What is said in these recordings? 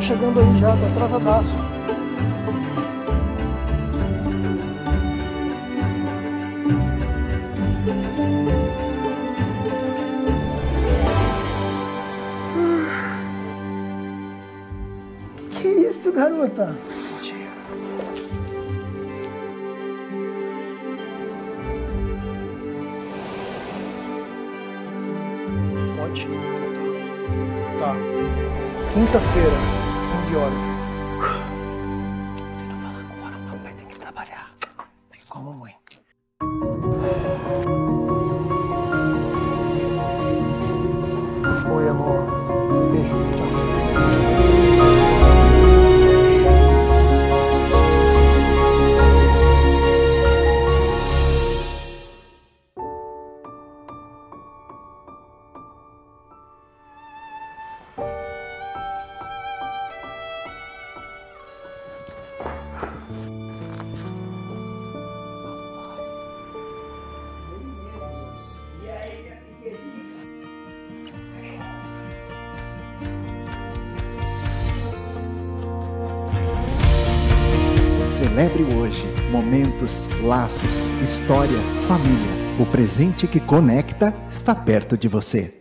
tô chegando aí já, tô atrasadaço. Que isso, garota? Pode? Tá. Quinta-feira, 15 horas. Não fala agora, papai tem que trabalhar. Fica com a mamãe. Oi, amor. Beijo. Tchau. Celebre hoje momentos, laços, história, família. O presente que conecta está perto de você.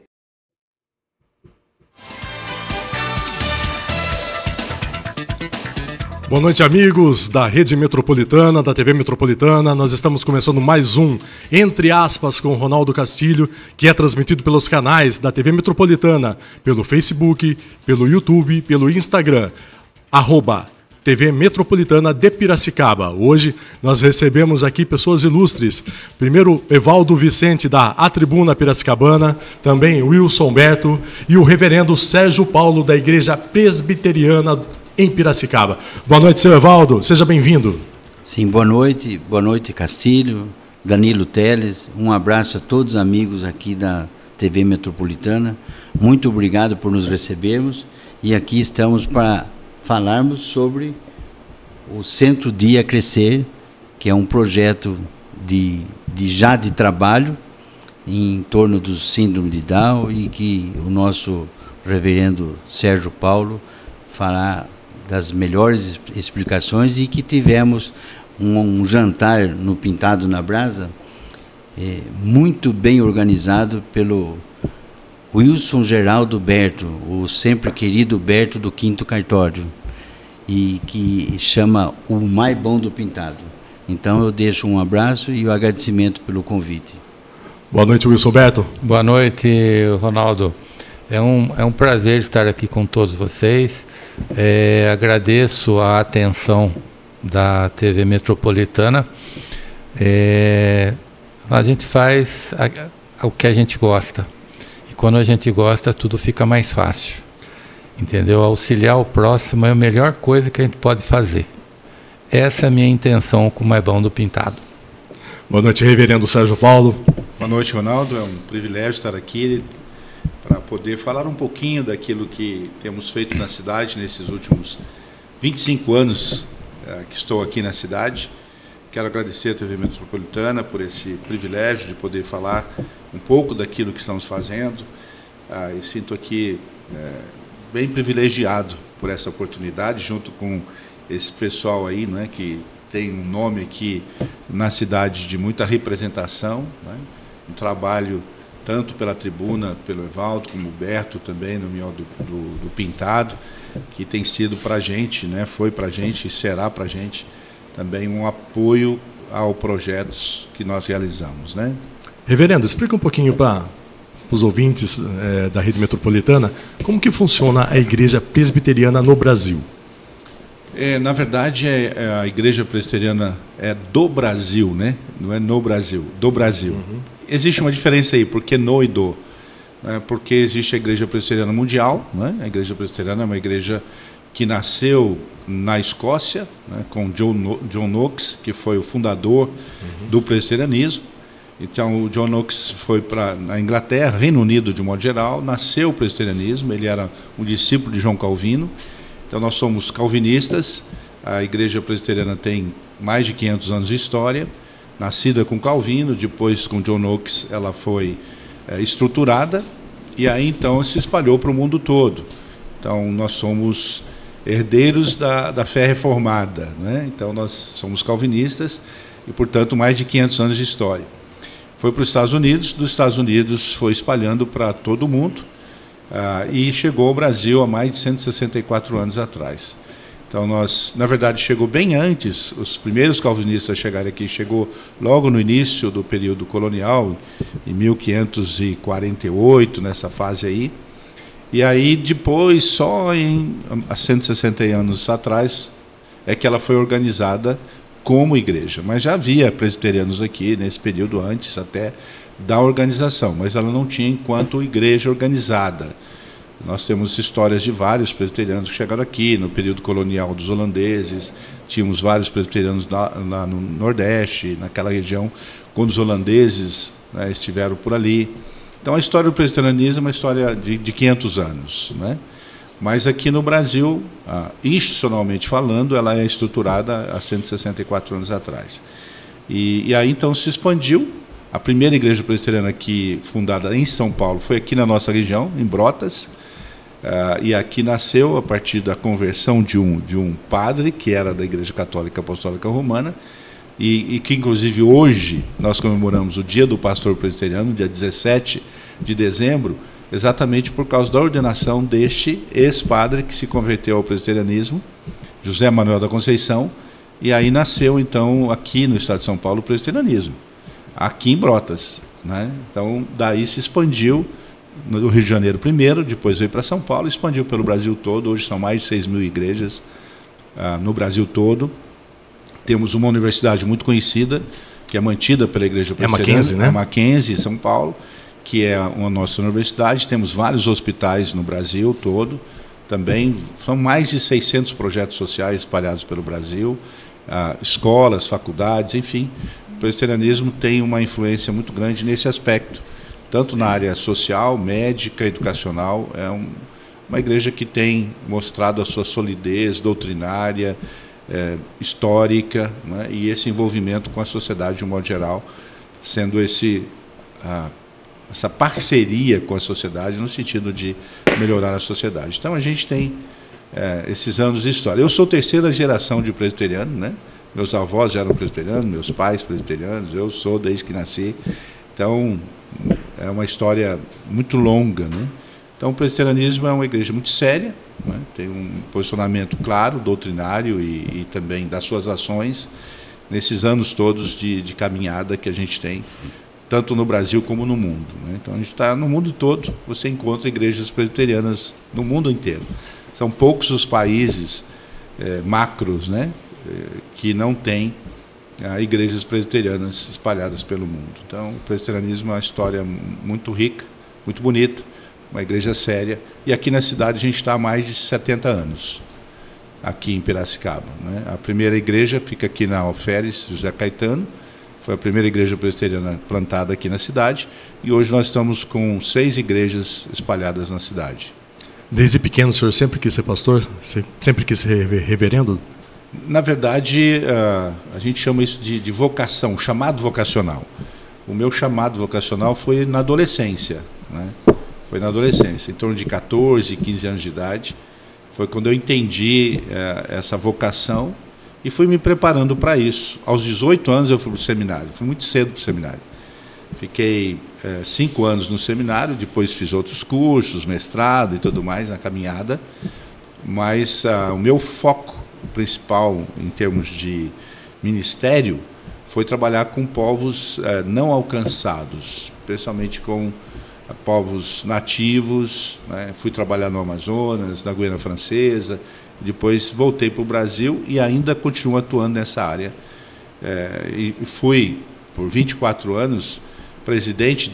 Boa noite, amigos da Rede Metropolitana, da TV Metropolitana. Nós estamos começando mais um Entre Aspas com Ronaldo Castilho, que é transmitido pelos canais da TV Metropolitana, pelo Facebook, pelo YouTube, pelo Instagram, @TV Metropolitana de Piracicaba. Hoje nós recebemos aqui pessoas ilustres. Primeiro, Evaldo Vicente, da A Tribuna Piracicabana, também Wilson Beto e o reverendo Sérgio Paulo, da Igreja Presbiteriana em Piracicaba. Boa noite, seu Evaldo, seja bem-vindo. Sim, boa noite Castilho, Danilo Teles, um abraço a todos os amigos aqui da TV Metropolitana, muito obrigado por nos recebermos e aqui estamos para falarmos sobre o Centro Dia Crescer, que é um projeto de trabalho em torno do síndrome de Down e que o nosso reverendo Sérgio Paulo fará das melhores explicações e que tivemos um jantar no Pintado na Brasa muito bem organizado pelo Wilson Geraldo Berto, o sempre querido Berto do Quinto Cartório, e que chama o Mais Bom do Pintado. Então eu deixo um abraço e o agradecimento pelo convite. Boa noite, Wilson Berto. Boa noite, Ronaldo. É um prazer estar aqui com todos vocês. Agradeço a atenção da TV Metropolitana. A gente faz o que a gente gosta. E quando a gente gosta, tudo fica mais fácil. Entendeu? Auxiliar o próximo é a melhor coisa que a gente pode fazer. Essa é a minha intenção com o Mais Bom do Pintado. Boa noite, reverendo Sérgio Paulo. Boa noite, Ronaldo. É um privilégio estar aqui para poder falar um pouquinho daquilo que temos feito na cidade nesses últimos 25 anos que estou aqui na cidade. Quero agradecer à TV Metropolitana por esse privilégio de poder falar um pouco daquilo que estamos fazendo. E sinto aqui bem privilegiado por essa oportunidade, junto com esse pessoal aí, né, que tem um nome aqui na cidade de muita representação, né, um trabalho tanto pela Tribuna, pelo Evaldo, como o Berto também, no Miol do Pintado, que tem sido para a gente, né, foi para a gente e será para a gente também um apoio aos projetos que nós realizamos, né? Reverendo, explica um pouquinho para os ouvintes da Rede Metropolitana como que funciona a Igreja Presbiteriana no Brasil. Na verdade, a Igreja Presbiteriana é do Brasil, né? Não é no Brasil, do Brasil. Uhum. Existe uma diferença aí, porque no e do. Né? Porque existe a Igreja Presbiteriana Mundial, né? A Igreja Presbiteriana é uma igreja que nasceu na Escócia, né? Com John Knox, que foi o fundador do presbiterianismo. Então, o John Knox foi para a Inglaterra, Reino Unido de modo geral, nasceu o presbiterianismo, ele era um discípulo de João Calvino. Então, nós somos calvinistas, a Igreja Presbiteriana tem mais de 500 anos de história, nascida com Calvino, depois com John Knox ela foi estruturada, e aí então se espalhou para o mundo todo. Então, nós somos herdeiros da fé reformada, né? Então nós somos calvinistas e, portanto, mais de 500 anos de história. Foi para os Estados Unidos, dos Estados Unidos foi espalhando para todo o mundo, e chegou ao Brasil há mais de 164 anos atrás. Então nós, na verdade, chegou bem antes, os primeiros calvinistas a chegarem aqui, chegou logo no início do período colonial, em 1548, nessa fase aí. E aí depois, só há 160 anos atrás, é que ela foi organizada como igreja. Mas já havia presbiterianos aqui, nesse período antes até da organização, mas ela não tinha enquanto igreja organizada. Nós temos histórias de vários presbiterianos que chegaram aqui no período colonial dos holandeses, tínhamos vários presbiterianos lá no Nordeste, naquela região, quando os holandeses, né, estiveram por ali. Então a história do presbiterianismo é uma história de 500 anos, né? Mas aqui no Brasil, institucionalmente falando, ela é estruturada há 164 anos atrás. E aí então se expandiu. A primeira igreja presbiteriana aqui, fundada em São Paulo, foi aqui na nossa região, em Brotas. E aqui nasceu a partir da conversão de um padre, que era da Igreja Católica Apostólica Romana, e que, inclusive, hoje nós comemoramos o Dia do Pastor Presbiteriano, dia 17 de dezembro, exatamente por causa da ordenação deste ex-padre que se converteu ao presbiterianismo, José Manuel da Conceição, e aí nasceu, então, aqui no estado de São Paulo, o presbiterianismo, aqui em Brotas, né? Então, daí se expandiu no Rio de Janeiro primeiro, depois veio para São Paulo, expandiu pelo Brasil todo. Hoje são mais de 6.000 igrejas no Brasil todo. Temos uma universidade muito conhecida, que é mantida pela Igreja Presbiteriana, Mackenzie, né? A Mackenzie, São Paulo, que é a nossa universidade. Temos vários hospitais no Brasil todo. Também são mais de 600 projetos sociais espalhados pelo Brasil, escolas, faculdades, enfim. O presbiterianismo tem uma influência muito grande nesse aspecto, tanto na área social, médica, educacional. É uma igreja que tem mostrado a sua solidez doutrinária, histórica, né, e esse envolvimento com a sociedade de um modo geral, sendo essa parceria com a sociedade no sentido de melhorar a sociedade. Então a gente tem esses anos de história. Eu sou terceira geração de presbiteriano, né? Meus avós já eram presbiterianos, meus pais presbiterianos, eu sou desde que nasci. Então é uma história muito longa, né? Então o presbiterianismo é uma igreja muito séria, né? Tem um posicionamento claro, doutrinário e também das suas ações nesses anos todos de caminhada que a gente tem, tanto no Brasil como no mundo, né? Então a gente está no mundo todo, você encontra igrejas presbiterianas no mundo inteiro. São poucos os países macros, né, que não têm igrejas presbiterianas espalhadas pelo mundo. Então, o presbiterianismo é uma história muito rica, muito bonita, uma igreja séria. E aqui na cidade a gente está há mais de 70 anos, aqui em Piracicaba, né? A primeira igreja fica aqui na Alferes José Caetano, foi a primeira igreja presbiteriana plantada aqui na cidade, e hoje nós estamos com 6 igrejas espalhadas na cidade. Desde pequeno o senhor sempre quis ser pastor? Sempre quis ser reverendo? Na verdade, a gente chama isso de vocação, chamado vocacional. O meu chamado vocacional foi na adolescência, né? Foi na adolescência, em torno de 14, 15 anos de idade. Foi quando eu entendi essa vocação e fui me preparando para isso. Aos 18 anos eu fui para o seminário, fui muito cedo para o seminário. Fiquei 5 anos no seminário, depois fiz outros cursos, mestrado e tudo mais na caminhada. Mas o meu foco principal em termos de ministério foi trabalhar com povos não alcançados, especialmente com povos nativos, né? Fui trabalhar no Amazonas, na Guiana Francesa, depois voltei para o Brasil e ainda continuo atuando nessa área. E fui, por 24 anos, presidente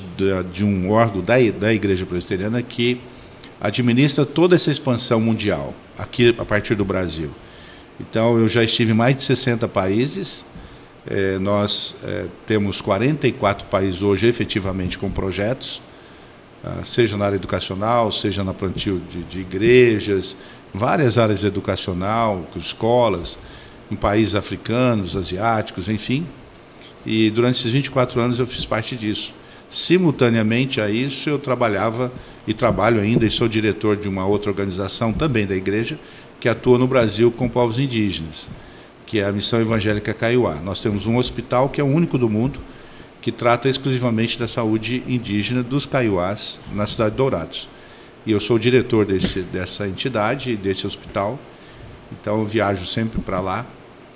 de um órgão da Igreja Presbiteriana que administra toda essa expansão mundial, aqui a partir do Brasil. Então, eu já estive em mais de 60 países. Nós temos 44 países hoje efetivamente com projetos, seja na área educacional, seja na plantio de igrejas, várias áreas educacional, escolas, em países africanos, asiáticos, enfim. E durante esses 24 anos eu fiz parte disso. Simultaneamente a isso, eu trabalhava e trabalho ainda, e sou diretor de uma outra organização também da igreja, que atua no Brasil com povos indígenas, que é a Missão Evangélica Kaiowá. Nós temos um hospital que é o único do mundo que trata exclusivamente da saúde indígena dos Kaiowás na cidade de Dourados. E eu sou o diretor dessa entidade, desse hospital, então eu viajo sempre para lá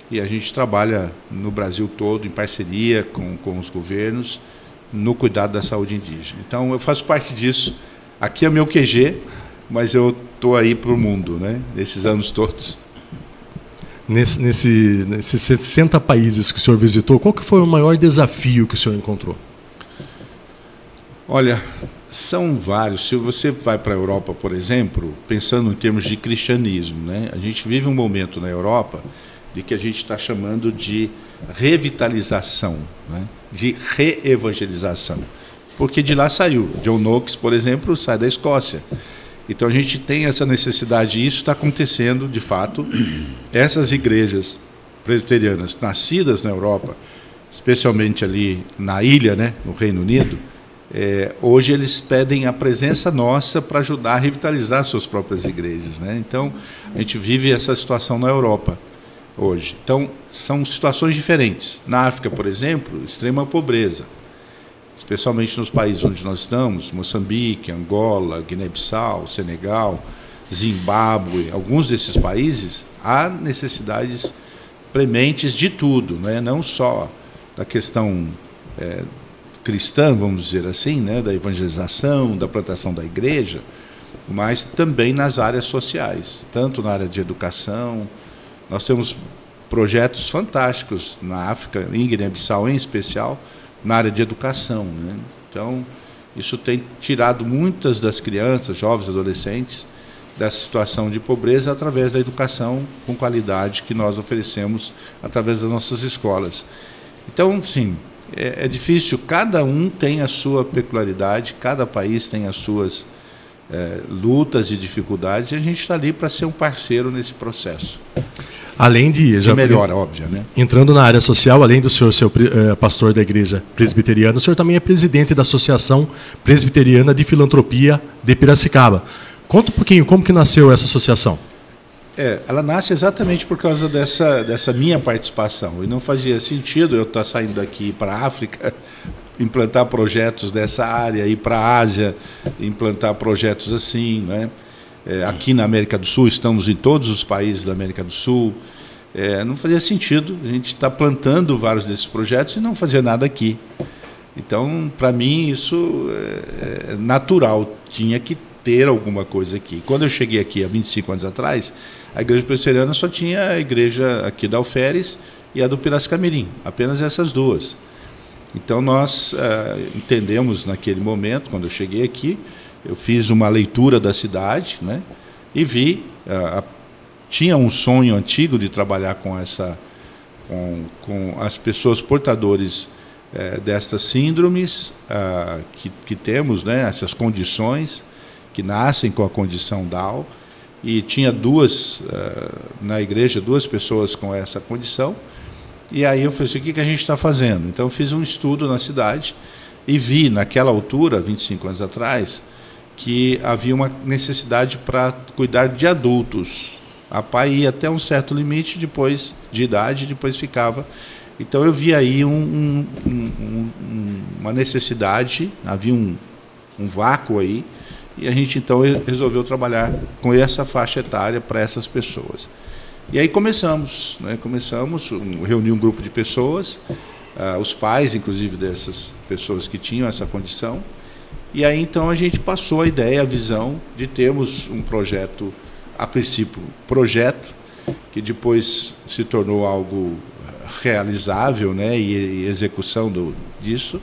e a gente trabalha no Brasil todo em parceria com os governos no cuidado da saúde indígena. Então eu faço parte disso. Aqui é meu QG, mas eu estou aí para o mundo, né, nesses anos todos. Nesses 60 países que o senhor visitou, qual que foi o maior desafio que o senhor encontrou? Olha, são vários. Se você vai para a Europa, por exemplo, pensando em termos de cristianismo, né, a gente vive um momento na Europa de que a gente está chamando de revitalização, né, de reevangelização. Porque de lá saiu. John Knox, por exemplo, sai da Escócia. Então a gente tem essa necessidade, e isso está acontecendo de fato. Essas igrejas presbiterianas nascidas na Europa, especialmente ali na ilha, né, no Reino Unido, hoje eles pedem a presença nossa para ajudar a revitalizar suas próprias igrejas, né? Então a gente vive essa situação na Europa hoje. Então são situações diferentes. Na África, por exemplo, extrema pobreza. Especialmente nos países onde nós estamos, Moçambique, Angola, Guiné-Bissau, Senegal, Zimbábue, alguns desses países, há necessidades prementes de tudo, né? Não só da questão cristã, vamos dizer assim, né? Da evangelização, da plantação da igreja, mas também nas áreas sociais, tanto na área de educação. Nós temos projetos fantásticos na África, em Guiné-Bissau em especial, na área de educação, né? Então, isso tem tirado muitas das crianças, jovens, adolescentes, dessa situação de pobreza através da educação com qualidade que nós oferecemos através das nossas escolas. Então, sim, é difícil, cada um tem a sua peculiaridade, cada país tem as suas lutas e dificuldades, e a gente está ali para ser um parceiro nesse processo. Além de melhora, óbvio, né? Entrando na área social, além do senhor ser pastor da igreja presbiteriana, o senhor também é presidente da Associação Presbiteriana de Filantropia de Piracicaba. Conta um pouquinho como que nasceu essa associação. Ela nasce exatamente por causa dessa minha participação. E não fazia sentido eu estar saindo daqui para a África, implantar projetos dessa área, ir para a Ásia, implantar projetos assim, né? Aqui na América do Sul, estamos em todos os países da América do Sul. Não fazia sentido a gente estar plantando vários desses projetos e não fazer nada aqui. Então, para mim, isso é natural, tinha que ter alguma coisa aqui. Quando eu cheguei aqui há 25 anos atrás, a igreja presbiteriana só tinha a igreja aqui da Alferes e a do Piracicamirim, apenas essas duas. Então, nós entendemos naquele momento, quando eu cheguei aqui, eu fiz uma leitura da cidade, né, e vi, tinha um sonho antigo de trabalhar com as pessoas portadores destas síndromes que temos, né, essas condições que nascem com a condição Down, e tinha na igreja, duas pessoas com essa condição, e aí eu falei assim, o que a gente está fazendo? Então eu fiz um estudo na cidade e vi, naquela altura, 25 anos atrás, que havia uma necessidade para cuidar de adultos. A pai ia até um certo limite depois de idade, depois ficava. Então eu vi aí uma necessidade, havia um vácuo aí, e a gente então resolveu trabalhar com essa faixa etária para essas pessoas. E aí começamos, né? Reunir um grupo de pessoas, os pais, inclusive, dessas pessoas que tinham essa condição. E aí, então, a gente passou a ideia, a visão de termos um projeto, a princípio, projeto, que depois se tornou algo realizável, né, e execução disso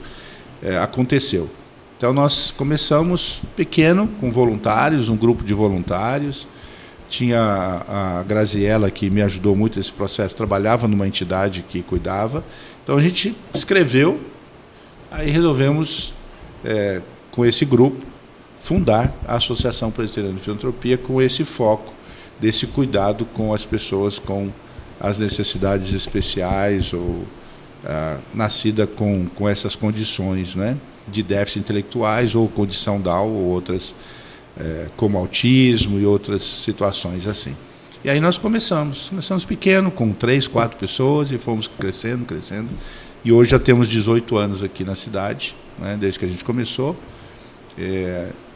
aconteceu. Então, nós começamos pequeno, com voluntários, um grupo de voluntários. Tinha a Graziella, que me ajudou muito nesse processo, trabalhava numa entidade que cuidava. Então, a gente escreveu, aí resolvemos... com esse grupo, fundar a Associação Presbiteriana de Filantropia com esse foco, desse cuidado com as pessoas com as necessidades especiais ou nascida com essas condições, né, de déficit intelectuais ou condição Down ou outras, como autismo e outras situações assim. E aí nós começamos pequeno, com 3, 4 pessoas, e fomos crescendo. E hoje já temos 18 anos aqui na cidade, né, desde que a gente começou.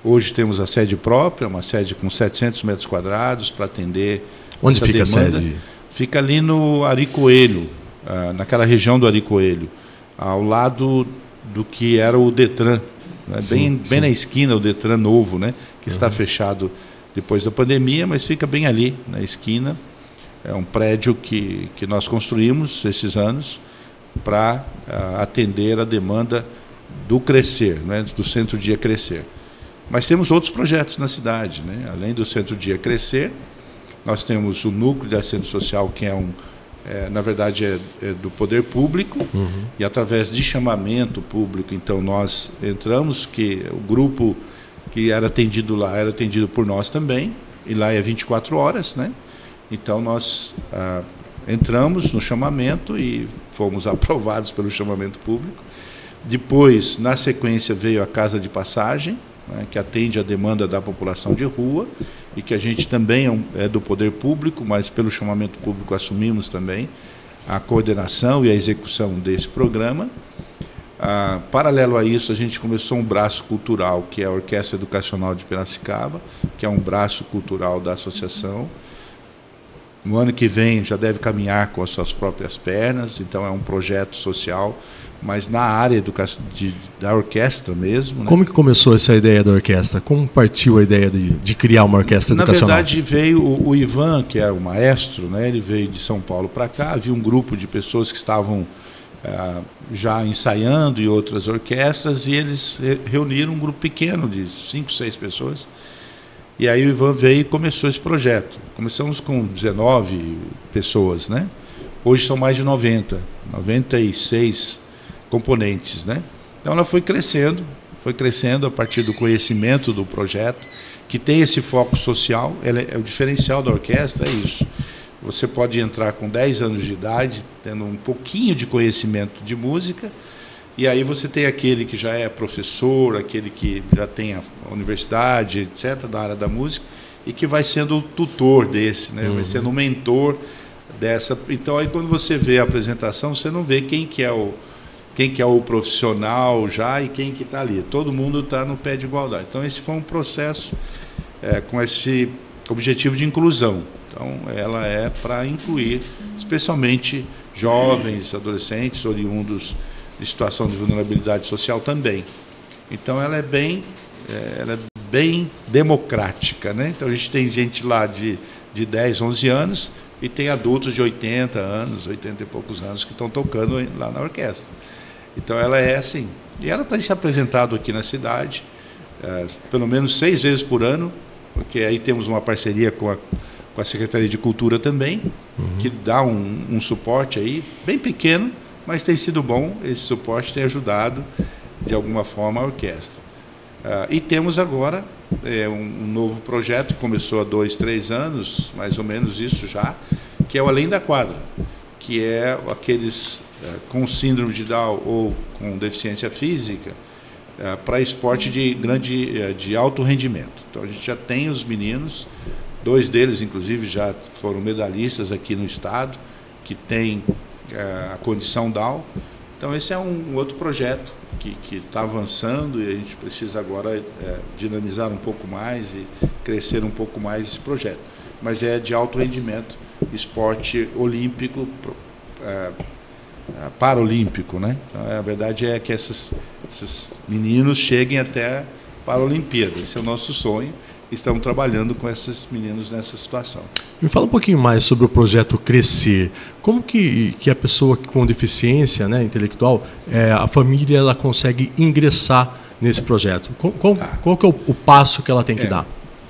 Hoje temos a sede própria, uma sede com 700 metros quadrados para atender. Onde essa fica demanda. a sede? Fica ali no Ari Coelho, naquela região do Ari Coelho, ao lado do que era o Detran, né? Sim, bem na esquina, o Detran novo, né? Que está fechado depois da pandemia, mas fica bem ali, na esquina. É um prédio que nós construímos esses anos para atender a demanda do Crescer, né? Do Centro Dia Crescer. Mas temos outros projetos na cidade, né? Além do Centro Dia Crescer, nós temos o núcleo de assistência social, que na verdade é do poder público, e através de chamamento público, então nós entramos, que o grupo que era atendido lá era atendido por nós também, e lá é 24 horas, né? Então nós entramos no chamamento e fomos aprovados pelo chamamento público. Depois, na sequência, veio a Casa de Passagem, né, que atende a demanda da população de rua, e que a gente também é do poder público, mas pelo chamamento público assumimos também a coordenação e a execução desse programa. Paralelo a isso, a gente começou um braço cultural, que é a Orquestra Educacional de Piracicaba, que é um braço cultural da associação. No ano que vem já deve caminhar com as suas próprias pernas, então é um projeto social, mas na área da orquestra mesmo. Né? Como que começou essa ideia da orquestra? Como partiu a ideia de criar uma orquestra educacional? Na verdade, veio o Ivan, que é o maestro, né? Ele veio de São Paulo para cá, havia um grupo de pessoas que estavam já ensaiando em outras orquestras, e eles reuniram um grupo pequeno de 5, 6 pessoas. E aí o Ivan veio e começou esse projeto. Começamos com 19 pessoas, né? Hoje são mais de 96 componentes, né? Então ela foi crescendo a partir do conhecimento do projeto, que tem esse foco social. O diferencial da orquestra é isso. Você pode entrar com 10 anos de idade, tendo um pouquinho de conhecimento de música, e aí você tem aquele que já é professor, aquele que já tem a universidade, etc., da área da música, e que vai sendo o tutor desse, né? Vai sendo o mentor dessa. Então aí quando você vê a apresentação, você não vê quem que é o profissional já e quem que está ali. Todo mundo está no pé de igualdade. Então esse foi um processo com esse objetivo de inclusão. Então ela é para incluir especialmente jovens, adolescentes, oriundos de situação de vulnerabilidade social também. Então ela é bem democrática, né? Então a gente tem gente lá de 10, 11 anos e tem adultos de 80 anos, 80 e poucos anos que estão tocando lá na orquestra. Então ela é assim. E ela tem se apresentado aqui na cidade pelo menos 6 vezes por ano, porque aí temos uma parceria com a Secretaria de Cultura também, que dá um suporte aí, bem pequeno, mas tem sido bom. Esse suporte tem ajudado, de alguma forma, a orquestra. E temos agora um novo projeto, que começou há 2, 3 anos, mais ou menos isso já, que é o Além da Quadra, que é aqueles com síndrome de Down ou com deficiência física, para esporte de alto rendimento. Então a gente já tem os meninos, 2 deles inclusive já foram medalhistas aqui no estado, que tem a condição Down. Então esse é um outro projeto que está avançando, e a gente precisa agora dinamizar um pouco mais e crescer um pouco mais esse projeto. Mas é de alto rendimento, esporte olímpico, paralímpico, né? Então, a verdade é que esses meninos cheguem até para a Olimpíada. Esse é o nosso sonho. Estamos trabalhando com esses meninos nessa situação. Me fala um pouquinho mais sobre o projeto Crescer. Como que a pessoa com deficiência, né, intelectual, a família, ela consegue ingressar nesse projeto? Qual que é o passo que ela tem que dar?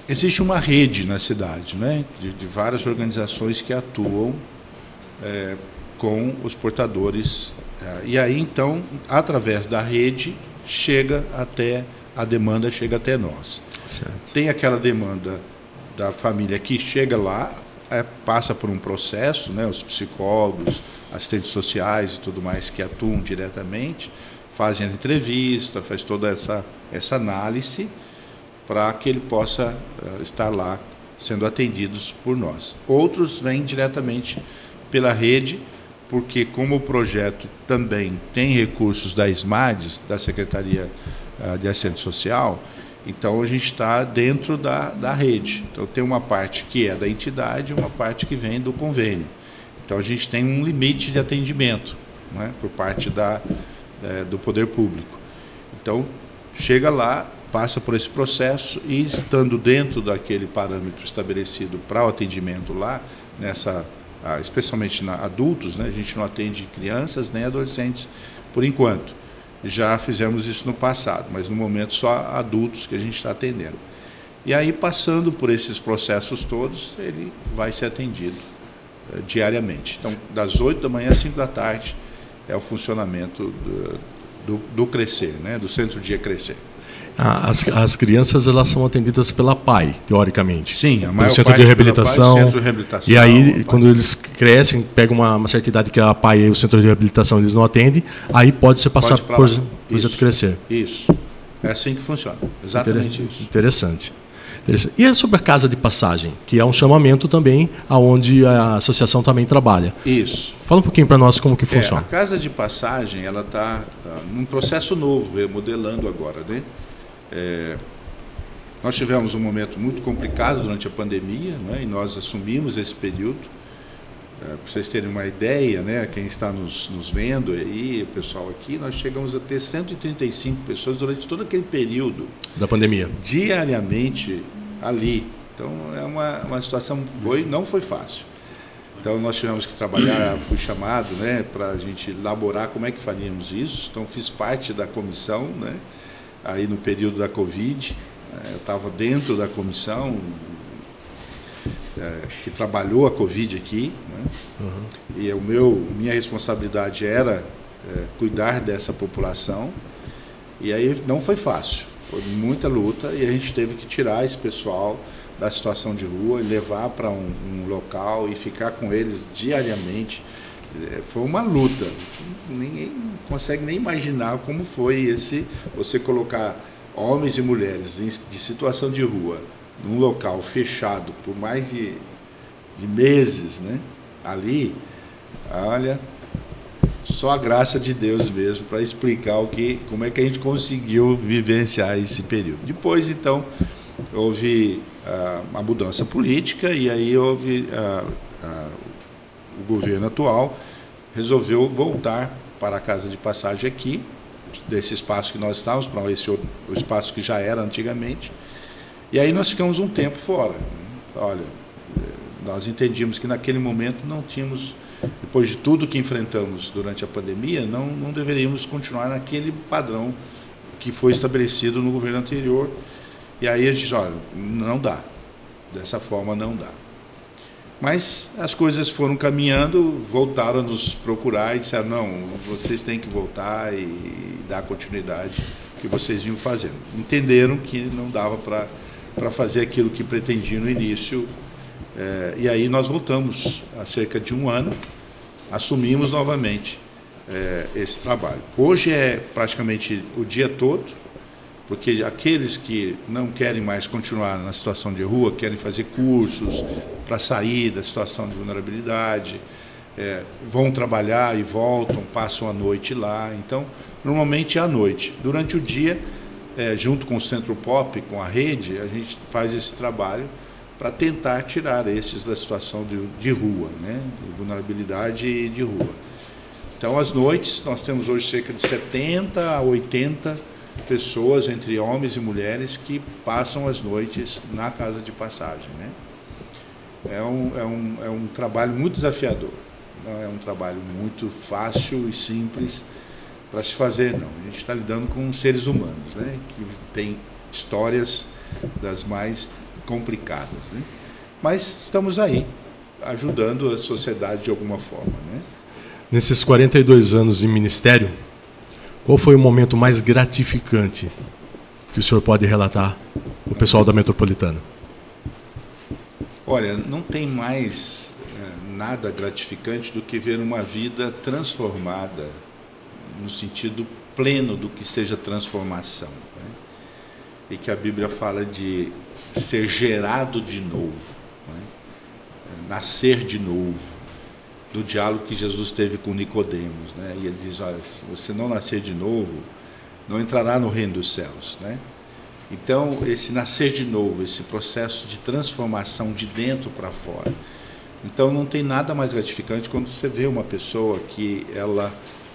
Existe uma rede na cidade, né, de várias organizações que atuam com os portadores. E aí, então, através da rede, a demanda chega até nós. Certo. Tem aquela demanda da família que chega lá, passa por um processo, né, os psicólogos, assistentes sociais e tudo mais que atuam diretamente, fazem a entrevista, faz toda essa análise para que ele possa estar lá sendo atendidos por nós. Outros vêm diretamente pela rede, porque como o projeto também tem recursos da SMADES, da Secretaria de Assistência Social, então a gente está dentro da rede. Então tem uma parte que é da entidade e uma parte que vem do convênio. Então a gente tem um limite de atendimento, né, por parte do poder público. Então chega lá, passa por esse processo e, estando dentro daquele parâmetro estabelecido para o atendimento lá, especialmente adultos, né, a gente não atende crianças nem adolescentes por enquanto. Já fizemos isso no passado, mas no momento só adultos que a gente está atendendo. E aí, passando por esses processos todos, ele vai ser atendido diariamente. Então, das 8 da manhã às 5 da tarde é o funcionamento do Crescer, né, do Centro Dia Crescer. As crianças, elas são atendidas pela PAI, teoricamente. Sim, a maior centro parte de reabilitação. Centro de reabilitação. E aí, quando eles crescem, pegam uma certa idade que a PAI e o centro de reabilitação eles não atendem, aí pode ser passado por projeto Crescer. Isso. É assim que funciona. Exatamente isso. Interessante. E é sobre a casa de passagem, que é um chamamento também aonde a associação também trabalha. Isso. Fala um pouquinho para nós como que funciona. A casa de passagem, ela está num processo novo, remodelando agora, né? Nós tivemos um momento muito complicado durante a pandemia, né, e nós assumimos esse período. Para vocês terem uma ideia, né, quem está nos vendo aí, o pessoal aqui, nós chegamos a ter 135 pessoas durante todo aquele período da pandemia, diariamente ali. Então é uma situação, não foi fácil. Então nós tivemos que trabalhar, fui chamado, né, para a gente elaborar como é que faríamos isso. Então fiz parte da comissão, né, aí no período da Covid, eu estava dentro da comissão que trabalhou a Covid aqui, né? Uhum. E minha responsabilidade era cuidar dessa população, e aí não foi fácil, foi muita luta, e a gente teve que tirar esse pessoal da situação de rua e levar para um local e ficar com eles diariamente. Foi uma luta, ninguém consegue nem imaginar como foi você colocar homens e mulheres de situação de rua num local fechado por mais de meses, né, ali. Olha, só a graça de Deus mesmo para explicar como é que a gente conseguiu vivenciar esse período. Depois, então, houve uma mudança política, e aí houve o governo atual resolveu voltar para a casa de passagem aqui, desse espaço que nós estávamos, para o espaço que já era antigamente. E aí nós ficamos um tempo fora, né? Olha, nós entendíamos que naquele momento não tínhamos, depois de tudo que enfrentamos durante a pandemia, não deveríamos continuar naquele padrão que foi estabelecido no governo anterior. E aí a gente disse, olha, não dá, dessa forma não dá. Mas as coisas foram caminhando, voltaram a nos procurar e disseram, não, vocês têm que voltar e dar continuidade que vocês iam fazendo. Entenderam que não dava para fazer aquilo que pretendiam no início, e aí nós voltamos há cerca de um ano, assumimos novamente esse trabalho. Hoje é praticamente o dia todo, porque aqueles que não querem mais continuar na situação de rua, querem fazer cursos para sair da situação de vulnerabilidade, vão trabalhar e voltam, passam a noite lá. Então, normalmente é à noite. Durante o dia, junto com o Centro Pop, com a rede, a gente faz esse trabalho para tentar tirar esses da situação de rua, né? De vulnerabilidade e de rua. Então, às noites, nós temos hoje cerca de 70 a 80 pessoas, entre homens e mulheres, que passam as noites na casa de passagem, né? É um trabalho muito desafiador, não é um trabalho muito fácil e simples para se fazer, não. A gente está lidando com seres humanos, né, que têm histórias das mais complicadas, né? Mas estamos aí, ajudando a sociedade de alguma forma, né? Nesses 42 anos de ministério, qual foi o momento mais gratificante que o senhor pode relatar para o pessoal da Metropolitana? Olha, não tem mais nada gratificante do que ver uma vida transformada, no sentido pleno do que seja transformação, né? e que a Bíblia fala de ser gerado de novo, né? Nascer de novo, do diálogo que Jesus teve com Nicodemos, né? E ele diz: olha, se você não nascer de novo, não entrará no reino dos céus, né? Então, esse nascer de novo, esse processo de transformação de dentro para fora. Então, não tem nada mais gratificante quando você vê uma pessoa que ela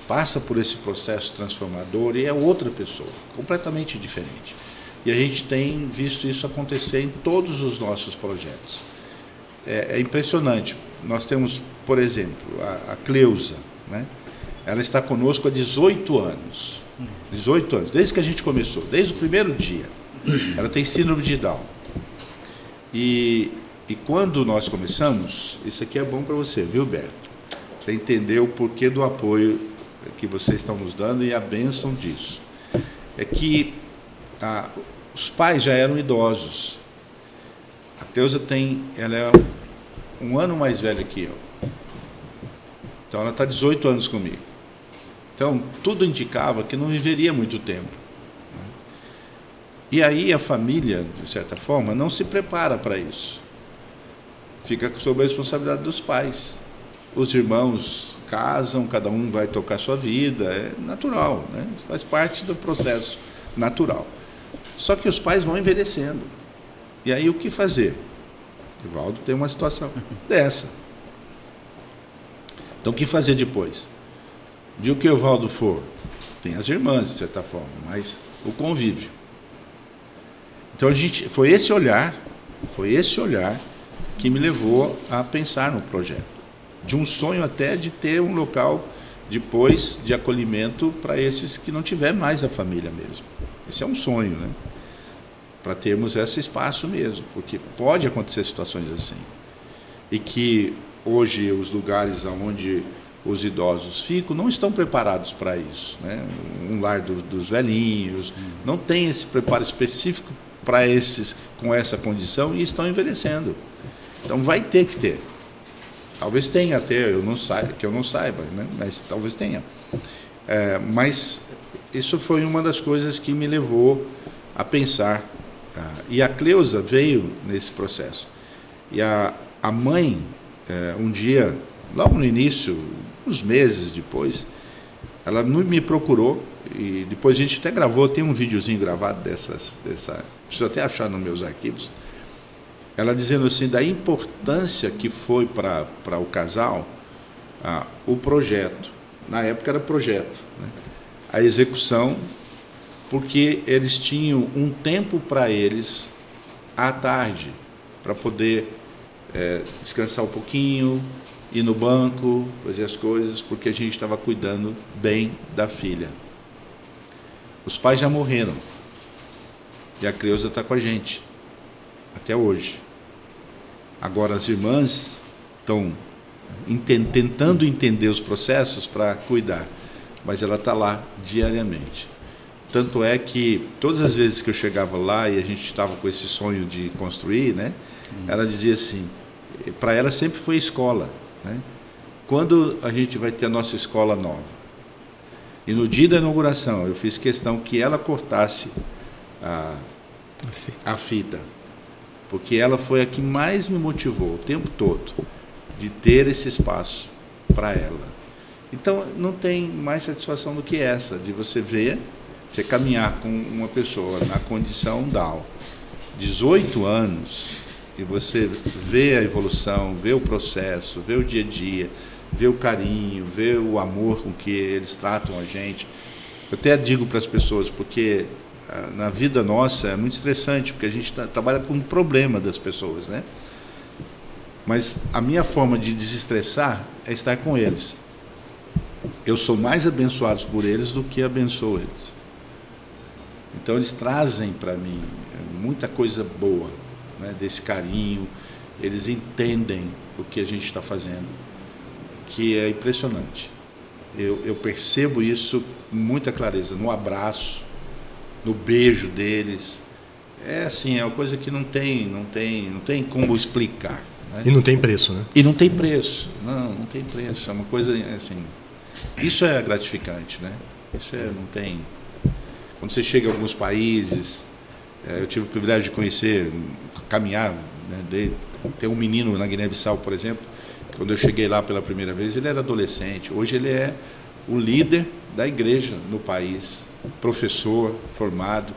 passa por esse processo transformador e é outra pessoa, completamente diferente. E a gente tem visto isso acontecer em todos os nossos projetos. É impressionante. Nós temos, por exemplo, a Cleusa, né? Ela está conosco há 18 anos. 18 anos, desde que a gente começou, desde o primeiro dia. Ela tem síndrome de Down. E quando nós começamos, isso aqui é bom para você, viu, Berto? Você entendeu o porquê do apoio que vocês estão nos dando e a bênção disso. É que os pais já eram idosos. A Cleusa ela é um ano mais velha que eu. Então ela está 18 anos comigo. Então tudo indicava que não viveria muito tempo. E aí a família, de certa forma, não se prepara para isso. Fica sob a responsabilidade dos pais. Os irmãos casam, cada um vai tocar sua vida, é natural, né? Faz parte do processo natural. Só que os pais vão envelhecendo. E aí o que fazer? Evaldo tem uma situação dessa. Então o que fazer depois? De o que o Evaldo for, tem as irmãs, de certa forma, mas o convívio. Então foi esse olhar que me levou a pensar no projeto. De um sonho até de ter um local depois de acolhimento para esses que não tiver mais a família mesmo. Esse é um sonho, né? Para termos esse espaço mesmo, porque pode acontecer situações assim. E que hoje os lugares onde os idosos ficam não estão preparados para isso, né? Um lar dos velhinhos, não tem esse preparo específico para esses com essa condição e estão envelhecendo. Então vai ter que ter. Talvez tenha até, que eu não saiba, né? Mas talvez tenha. Mas isso foi uma das coisas que me levou a pensar. E a Cleusa veio nesse processo. E a mãe, um dia, logo no início, uns meses depois, ela me procurou, e depois a gente até gravou, tem um videozinho gravado preciso até achar nos meus arquivos, ela dizendo assim, da importância que foi para o casal o projeto. Na época era projeto, né? A execução, porque eles tinham um tempo para eles à tarde, para poder descansar um pouquinho, ir no banco, fazer as coisas, porque a gente estava cuidando bem da filha. Os pais já morreram. E a Cleusa está com a gente, até hoje. Agora as irmãs estão tentando entender os processos para cuidar, mas ela está lá diariamente. Tanto é que todas as vezes que eu chegava lá e a gente estava com esse sonho de construir, né, ela dizia assim, para ela sempre foi escola, né? Quando a gente vai ter a nossa escola nova? E no dia da inauguração eu fiz questão que ela cortasse a fita, porque ela foi a que mais me motivou o tempo todo de ter esse espaço para ela. Então não tem mais satisfação do que essa, de você ver, você caminhar com uma pessoa na condição Down, 18 anos, e você vê a evolução, vê o processo, vê o dia a dia, vê o carinho, vê o amor com que eles tratam a gente. Eu até digo para as pessoas, porque na vida nossa é muito estressante, porque a gente trabalha com um problema das pessoas, né? Mas a minha forma de desestressar é estar com eles. Eu sou mais abençoado por eles do que abençoo eles. Então eles trazem para mim muita coisa boa, né, desse carinho. Eles entendem o que a gente está fazendo, que é impressionante. Eu percebo isso com muita clareza, no abraço, no beijo deles. É assim, é uma coisa que não tem como explicar, né? E não tem preço, né? E não tem preço. Não tem preço. É uma coisa assim. Isso é gratificante, né? Isso não tem. Quando você chega em alguns países, Eu tive o privilégio de conhecer, caminhar, né, tem um menino na Guiné-Bissau, por exemplo, quando eu cheguei lá pela primeira vez, ele era adolescente. Hoje ele é o líder da igreja no país, professor formado,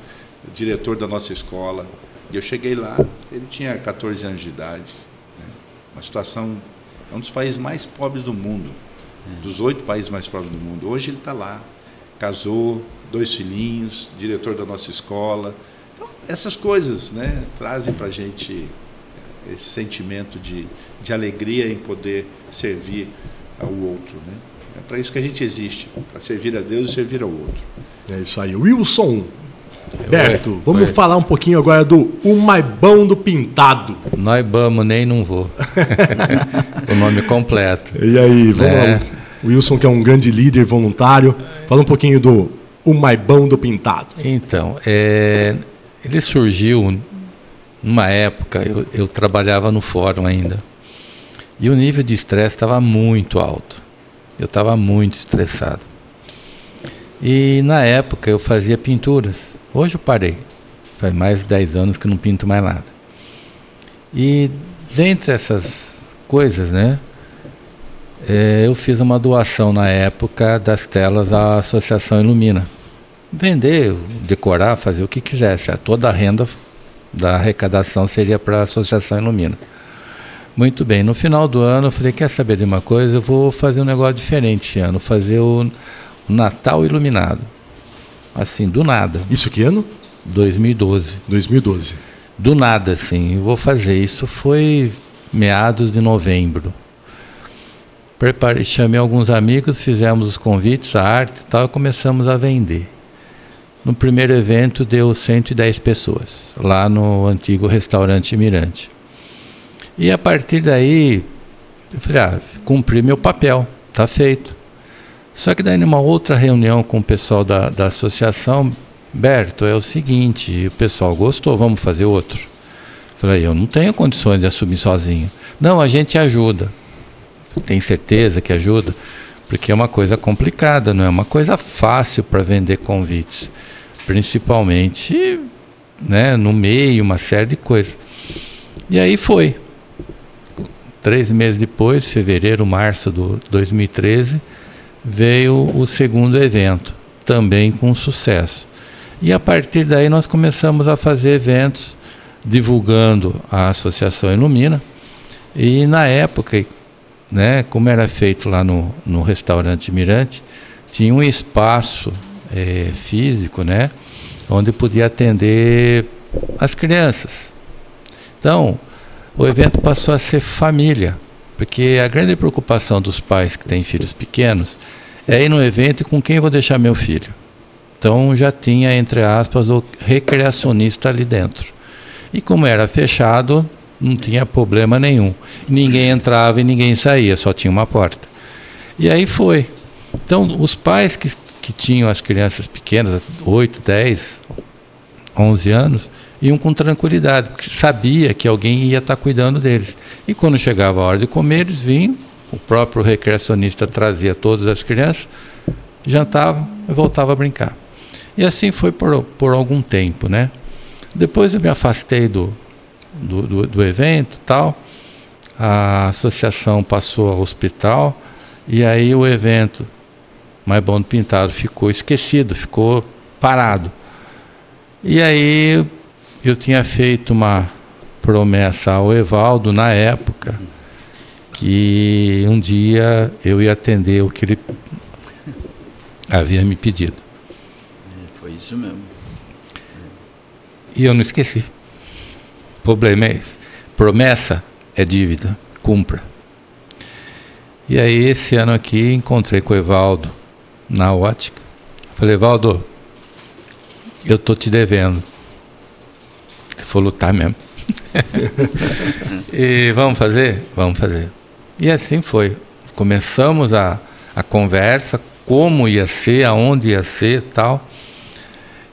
diretor da nossa escola. E eu cheguei lá, ele tinha 14 anos de idade. Né? Uma situação, é um dos países mais pobres do mundo, dos 8 países mais pobres do mundo. Hoje ele está lá, casou, 2 filhinhos, diretor da nossa escola. Então, essas coisas, né, trazem para a gente esse sentimento de alegria em poder servir ao outro. Né? É para isso que a gente existe, para servir a Deus e servir ao outro. É isso aí. Wilson, Berto, vamos falar um pouquinho agora do Umaibão do Pintado. Nós vamos, nem não vou. O nome completo. E aí, vamos lá. O Wilson, que é um grande líder voluntário, fala um pouquinho do Umaibão do Pintado. Então, ele surgiu numa época, eu trabalhava no fórum ainda, e o nível de estresse estava muito alto. Eu estava muito estressado. E na época eu fazia pinturas. Hoje eu parei. Faz mais de 10 anos que eu não pinto mais nada. E dentre essas coisas, né, eu fiz uma doação na época das telas à Associação Ilumina. Vender, decorar, fazer o que quisesse. Toda a renda da arrecadação seria para a Associação Ilumina. Muito bem, no final do ano eu falei, quer saber de uma coisa? Eu vou fazer um negócio diferente esse ano, fazer o Natal Iluminado. Assim, do nada. Isso que ano? 2012. 2012. Do nada, assim, eu vou fazer. Isso foi meados de novembro. Preparei, chamei alguns amigos, fizemos os convites, a arte e tal, e começamos a vender. No primeiro evento deu 110 pessoas, lá no antigo restaurante Mirante. E a partir daí, eu falei, cumpri meu papel, está feito. Só que daí numa outra reunião com o pessoal da associação, Berto, é o seguinte, o pessoal gostou, vamos fazer outro. Falei, eu não tenho condições de assumir sozinho. Não, a gente ajuda. Tem certeza que ajuda? Porque é uma coisa complicada, não é uma coisa fácil para vender convites. Principalmente, né, no meio, uma série de coisas. E aí foi. 3 meses depois, fevereiro, março de 2013, veio o segundo evento, também com sucesso. E a partir daí nós começamos a fazer eventos divulgando a Associação Ilumina. E na época, né, como era feito lá no restaurante Mirante, tinha um espaço físico, né, onde podia atender as crianças. Então, o evento passou a ser família, porque a grande preocupação dos pais que têm filhos pequenos é ir no evento e com quem eu vou deixar meu filho. Então já tinha, entre aspas, o recreacionista ali dentro. E como era fechado, não tinha problema nenhum. Ninguém entrava e ninguém saía, só tinha uma porta. E aí foi. Então os pais que tinham as crianças pequenas, 8, 10, 11 anos, iam com tranquilidade, porque sabia que alguém ia estar cuidando deles. E quando chegava a hora de comer, eles vinham, o próprio recreacionista trazia todas as crianças, jantavam e voltavam a brincar. E assim foi por algum tempo, né? Depois eu me afastei do evento e tal, a associação passou ao hospital, e aí o evento Umaibão do Pintado ficou esquecido, ficou parado. E aí eu tinha feito uma promessa ao Evaldo na época que um dia eu ia atender o que ele havia me pedido. Foi isso mesmo. E eu não esqueci. O problema é esse. Promessa é dívida, cumpra. E aí esse ano aqui encontrei com o Evaldo na ótica. Falei, Evaldo, eu tô te devendo. Ele falou, tá mesmo. E vamos fazer? Vamos fazer. E assim foi. Começamos a conversa, como ia ser, aonde ia ser e tal.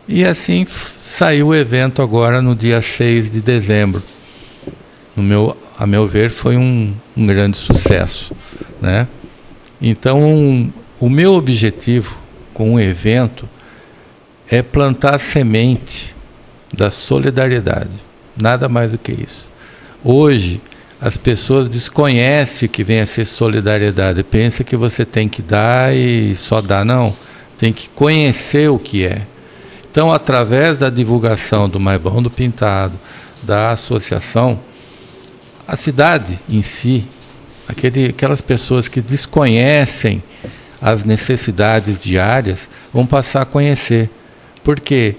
E assim saiu o evento agora no dia 6 de dezembro. A meu ver, foi um grande sucesso, né? Então, o meu objetivo com o evento é plantar semente da solidariedade. Nada mais do que isso. Hoje, as pessoas desconhecem o que vem a ser solidariedade. Pensa que você tem que dar e só dar. Não. Tem que conhecer o que é. Então, através da divulgação do Maibão do Pintado, da associação, a cidade em si, aquelas pessoas que desconhecem as necessidades diárias, vão passar a conhecer. Porque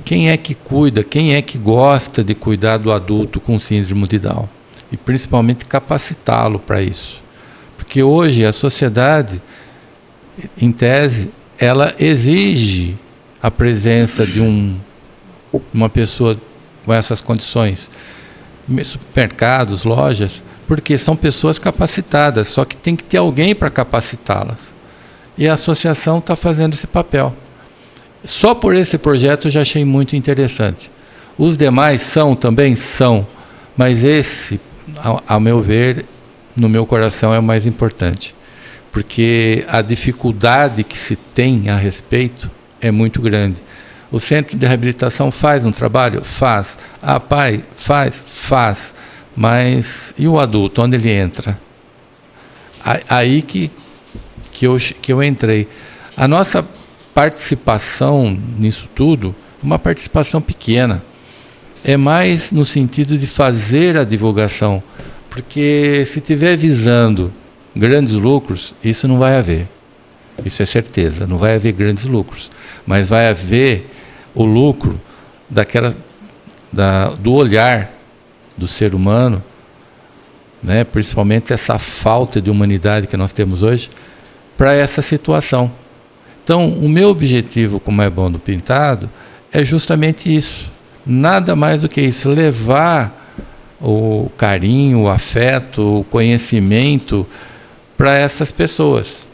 quem é que cuida, quem é que gosta de cuidar do adulto com síndrome de Down? E principalmente capacitá-lo para isso. Porque hoje a sociedade, em tese, ela exige a presença de uma pessoa com essas condições. Supermercados, lojas, porque são pessoas capacitadas, só que tem que ter alguém para capacitá-las. E a associação está fazendo esse papel. Só por esse projeto eu já achei muito interessante. Os demais são também? São. Mas esse, ao meu ver, no meu coração é o mais importante. Porque a dificuldade que se tem a respeito é muito grande. O centro de reabilitação faz um trabalho? Faz. Ah, pai, faz. Mas e o adulto, onde ele entra? Aí que eu entrei. A nossa participação nisso tudo é uma participação pequena. É mais no sentido de fazer a divulgação. Porque se estiver visando grandes lucros, isso não vai haver. Isso é certeza, não vai haver grandes lucros. Mas vai haver o lucro do olhar do ser humano, né? Principalmente essa falta de humanidade que nós temos hoje, para essa situação. Então, o meu objetivo com o Maibão do Pintado é justamente isso. Nada mais do que isso, levar o carinho, o afeto, o conhecimento para essas pessoas.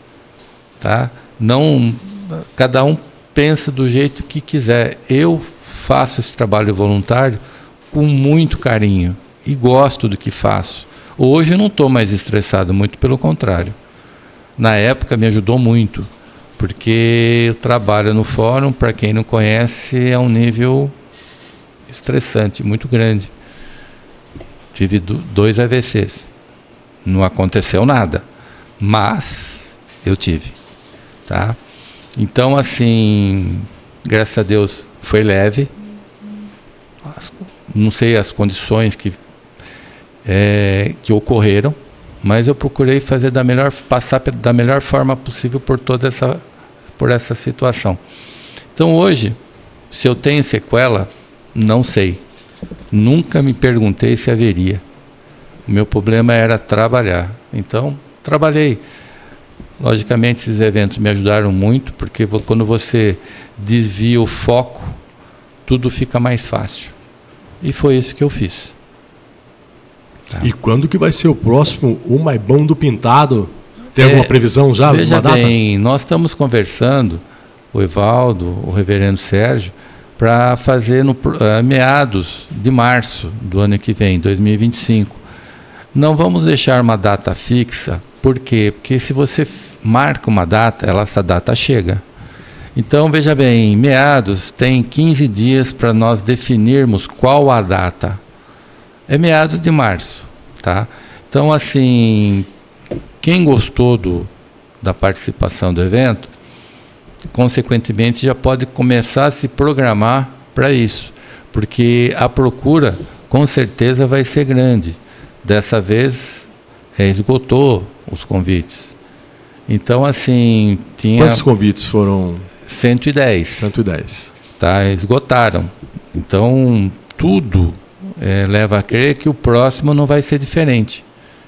Tá? Não, cada um pensa do jeito que quiser. Eu faço esse trabalho voluntário com muito carinho e gosto do que faço. Hoje eu não estou mais estressado, muito pelo contrário. Na época me ajudou muito, porque eu trabalho no fórum, para quem não conhece, é um nível estressante, muito grande. Tive 2 AVCs. Não aconteceu nada, mas eu tive. Tá? Então, assim, graças a Deus foi leve. Não sei as condições que ocorreram, mas eu procurei passar da melhor forma possível por essa situação. Então hoje, se eu tenho sequela, não sei. Nunca me perguntei se haveria. O meu problema era trabalhar. Então, trabalhei. Logicamente, esses eventos me ajudaram muito, porque quando você desvia o foco, tudo fica mais fácil. E foi isso que eu fiz. Tá. E quando que vai ser o próximo, o Maibão do Pintado? Tem alguma previsão já? Veja bem, nós estamos conversando, o Evaldo, o reverendo Sérgio, para fazer meados de março do ano que vem, 2025. Não vamos deixar uma data fixa, por quê? Porque se você marca uma data, essa data chega. Então, veja bem, meados tem 15 dias para nós definirmos qual a data. É meados de março, tá? Então, assim, quem gostou da participação do evento, consequentemente já pode começar a se programar para isso, porque a procura com certeza vai ser grande. Dessa vez esgotou os convites. Então, assim, tinha... Quantos convites foram? 110. 110. Tá, esgotaram. Então, tudo leva a crer que o próximo não vai ser diferente,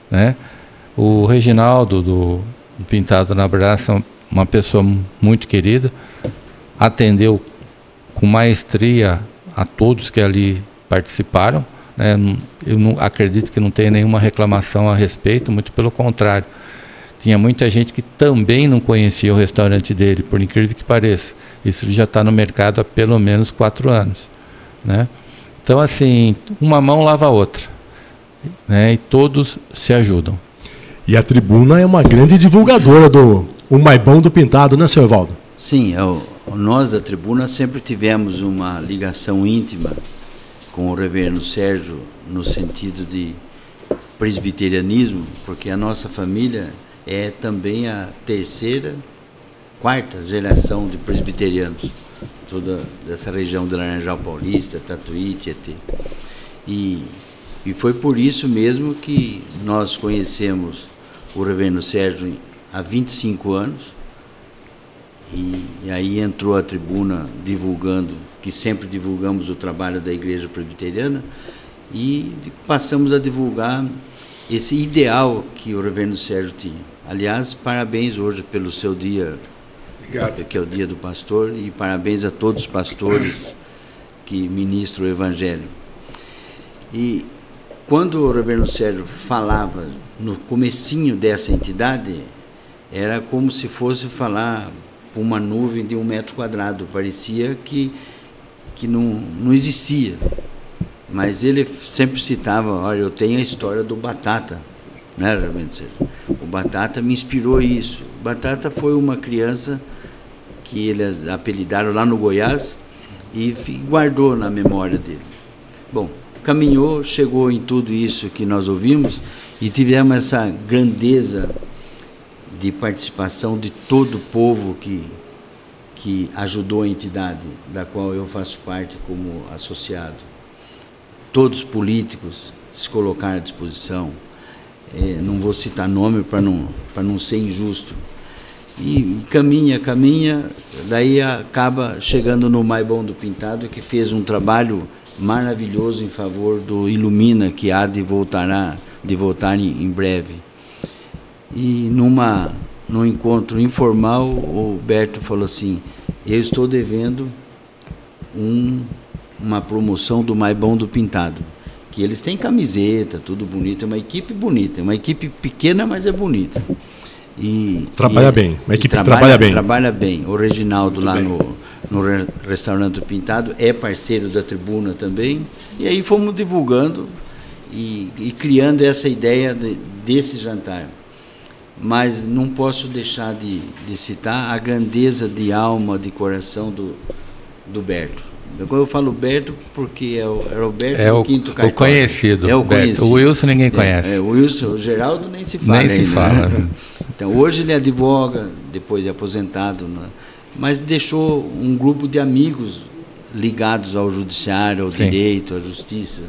né? O Reginaldo do Pintado na Braça, uma pessoa muito querida, atendeu com maestria a todos que ali participaram, né? Eu não acredito que não tenha nenhuma reclamação a respeito, muito pelo contrário. Tinha muita gente que também não conhecia o restaurante dele, por incrível que pareça. Isso já está no mercado há pelo menos 4 anos, né? Então, assim, uma mão lava a outra, né? E todos se ajudam. E a tribuna é uma grande divulgadora do Maibão do Pintado, né, seu Evaldo? Sim, nós da tribuna sempre tivemos uma ligação íntima com o reverendo Sérgio no sentido de presbiterianismo, porque a nossa família é também a quarta geração de presbiterianos, toda dessa região de Laranjal Paulista, Tatuí, Tietê. E foi por isso mesmo que nós conhecemos o reverendo Sérgio há 25 anos, e aí entrou a tribuna divulgando, que sempre divulgamos o trabalho da Igreja Presbiteriana, e passamos a divulgar esse ideal que o reverendo Sérgio tinha. Aliás, parabéns hoje pelo seu dia, Obrigado. Que é o dia do pastor, e parabéns a todos os pastores que ministram o Evangelho. E quando o reverendo Sérgio falava no comecinho dessa entidade, era como se fosse falar por uma nuvem de 1 metro quadrado, parecia que não existia. Mas ele sempre citava, olha, eu tenho a história do Batata, né, reverendo Sérgio? O Batata me inspirou isso. O Batata foi uma criança que eles apelidaram lá no Goiás e guardou na memória dele. Bom, caminhou, chegou em tudo isso que nós ouvimos e tivemos essa grandeza de participação de todo o povo que ajudou a entidade, da qual eu faço parte como associado. Todos os políticos se colocaram à disposição. Não vou citar nome para não ser injusto. E caminha, daí acaba chegando no Mais Bom do Pintado, que fez um trabalho maravilhoso em favor do Ilumina, que há de voltar em breve. E num encontro informal, o Berto falou assim, eu estou devendo uma promoção do Mais Bom do Pintado, que eles têm camiseta, tudo bonito, é uma equipe bonita, é uma equipe pequena, mas é bonita. Trabalha bem, uma equipe que trabalha bem. Trabalha bem. O Reginaldo lá no Restaurante do Pintado é parceiro da tribuna também, e aí fomos divulgando e criando essa ideia desse jantar. Mas não posso deixar de citar a grandeza de alma, de coração do Berto. Agora eu falo Berto porque era o Berto do Quinto Cartório. O conhecido. É o conhecido. O Wilson ninguém conhece. O Wilson, o Geraldo nem se fala. Nem se fala. Então, hoje ele advoga, depois de aposentado, né? Mas deixou um grupo de amigos ligados ao judiciário, ao direito, à justiça.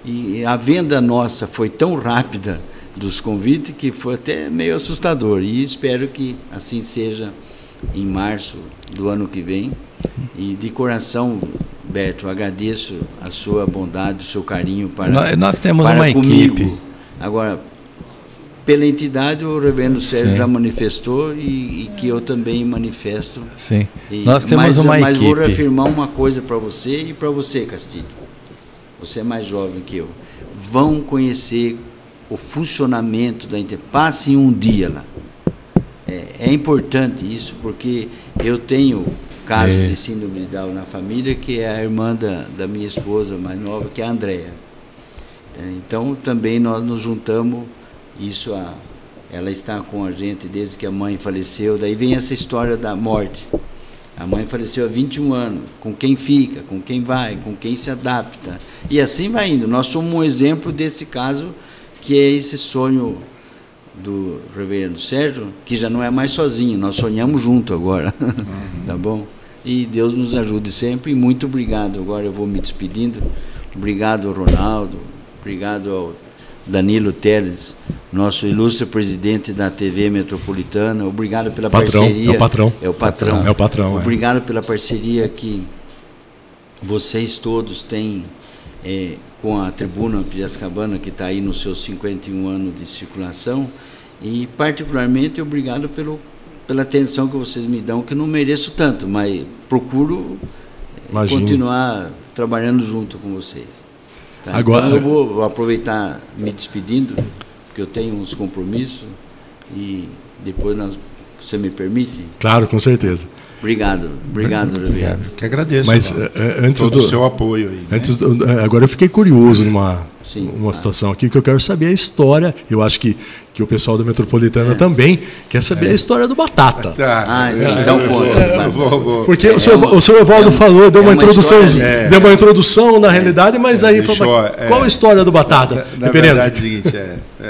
E a venda nossa foi tão rápida dos convites que foi até meio assustador. E espero que assim seja em março do ano que vem. E de coração, Berto, agradeço a sua bondade, o seu carinho para nós temos para uma comigo. equipe. Agora, pela entidade, o reverendo Sérgio já manifestou e que eu também manifesto. Sim. Nós temos uma equipe. Mas vou reafirmar uma coisa para você e para você, Castilho. Você é mais jovem que eu. Vão conhecer o funcionamento da entidade. Passem um dia lá. É importante isso, porque eu tenho caso de síndrome de Down na família, que é a irmã da minha esposa mais nova, que é a Andréia. Então, também nós nos juntamos, ela está com a gente desde que a mãe faleceu, daí vem essa história da morte. A mãe faleceu há 21 anos, com quem fica, com quem vai, com quem se adapta, e assim vai indo. Nós somos um exemplo desse caso, que é esse sonho do reverendo Sérgio, que já não é mais sozinho, nós sonhamos junto agora, tá bom? E Deus nos ajude sempre, e muito obrigado. Agora eu vou me despedindo. Obrigado ao Ronaldo, obrigado ao Danilo Teles, nosso ilustre presidente da TV Metropolitana, obrigado pela parceria. É o patrão. É o patrão. É o patrão. Obrigado pela parceria que vocês todos têm com a Tribuna Piracicabana, que está aí nos seus 51 anos de circulação, e particularmente obrigado pela atenção que vocês me dão, que não mereço tanto, mas procuro continuar trabalhando junto com vocês. Tá? Agora, então eu vou aproveitar me despedindo, porque eu tenho uns compromissos, e depois você me permite? Claro, com certeza. Obrigado, Reverendo. Que agradeço. Mas antes todo o seu apoio aí. Agora eu fiquei curioso Sim. uma situação aqui que eu quero saber a história. Eu acho que o pessoal da Metropolitana também quer saber a história do Batata. Tá. Sim, então conta. Vou. Porque o senhor Evaldo falou, deu uma introdução, história, deu uma introdução na realidade, mas aí qual a história do Batata? Na verdade, é o seguinte,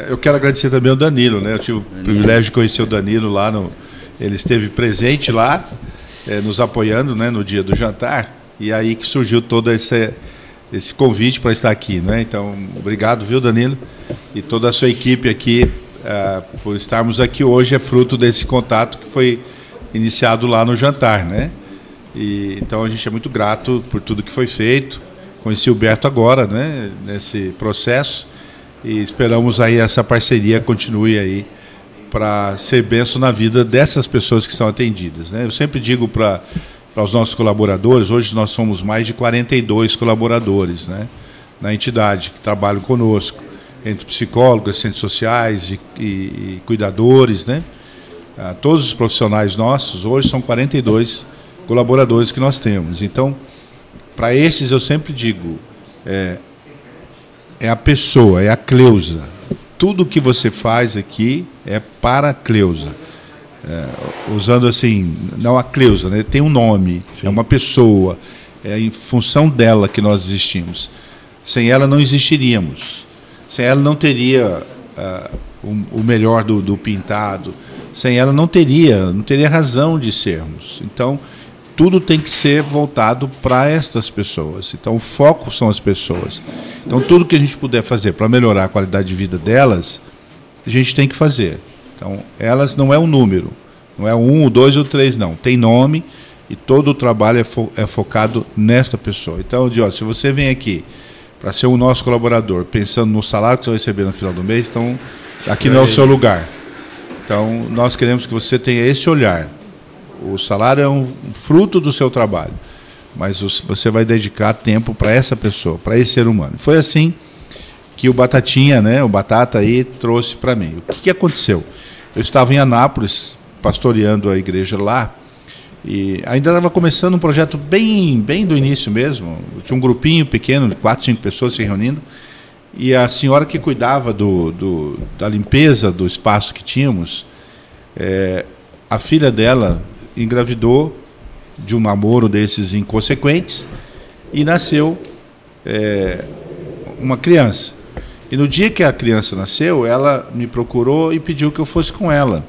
eu quero agradecer também ao Danilo, né? Eu tive o privilégio de conhecer o Danilo lá ele esteve presente lá, nos apoiando, né, no dia do jantar, e aí que surgiu todo esse convite para estar aqui, né? Então, obrigado, viu, Danilo? E toda a sua equipe aqui, por estarmos aqui hoje, é fruto desse contato que foi iniciado lá no jantar, né? E, então, a gente é muito grato por tudo que foi feito. Conheci o Berto agora, né, nesse processo, e esperamos aí essa parceria continue aí para ser bênção na vida dessas pessoas que são atendidas, né? Eu sempre digo para os nossos colaboradores, hoje nós somos mais de 42 colaboradores, né, na entidade que trabalham conosco, entre psicólogos, assistentes sociais e cuidadores, né? Todos os profissionais nossos, hoje são 42 colaboradores que nós temos. Então, para esses eu sempre digo, é a pessoa, é a Cleusa. Tudo que você faz aqui é para a Cleusa. Usando assim, não a Cleusa, né? Tem um nome, é uma pessoa, é em função dela que nós existimos. Sem ela não existiríamos. Sem ela não teria o melhor do pintado. Sem ela não teria razão de sermos. Então, tudo tem que ser voltado para estas pessoas. Então, o foco são as pessoas. Então, tudo que a gente puder fazer para melhorar a qualidade de vida delas, a gente tem que fazer. Então, elas não é um número, não é o 1, o 2 ou o 3, não. Tem nome e todo o trabalho é focado nesta pessoa. Então, se você vem aqui para ser o nosso colaborador, pensando no salário que você vai receber no final do mês, então, aqui não é o seu lugar. Então, nós queremos que você tenha esse olhar. O salário é um fruto do seu trabalho, mas você vai dedicar tempo para essa pessoa, para esse ser humano. Foi assim que o Batatinha, né, o Batata aí trouxe para mim. O que aconteceu? Eu estava em Anápolis, pastoreando a igreja lá, e ainda estava começando um projeto bem do início mesmo. Eu tinha um grupinho pequeno, de 4, 5 pessoas se reunindo, e a senhora que cuidava da limpeza do espaço que tínhamos, a filha dela engravidou de um namoro desses inconsequentes e nasceu uma criança. E no dia que a criança nasceu, ela me procurou e pediu que eu fosse com ela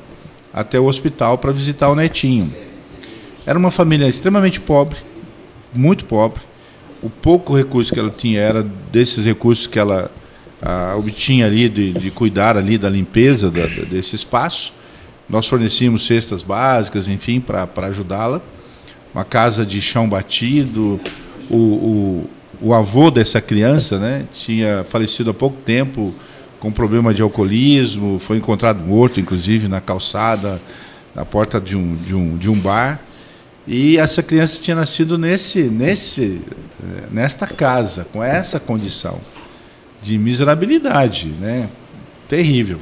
até o hospital para visitar o netinho. Era uma família extremamente pobre, muito pobre. O pouco recurso que ela tinha era desses recursos que ela obtinha ali de cuidar ali da limpeza desse espaço. Nós fornecíamos cestas básicas, enfim, para ajudá-la. Uma casa de chão batido. O avô dessa criança, né, tinha falecido há pouco tempo com problema de alcoolismo, foi encontrado morto, inclusive, na calçada, na porta de um bar. E essa criança tinha nascido nesta casa, com essa condição de miserabilidade, né, terrível.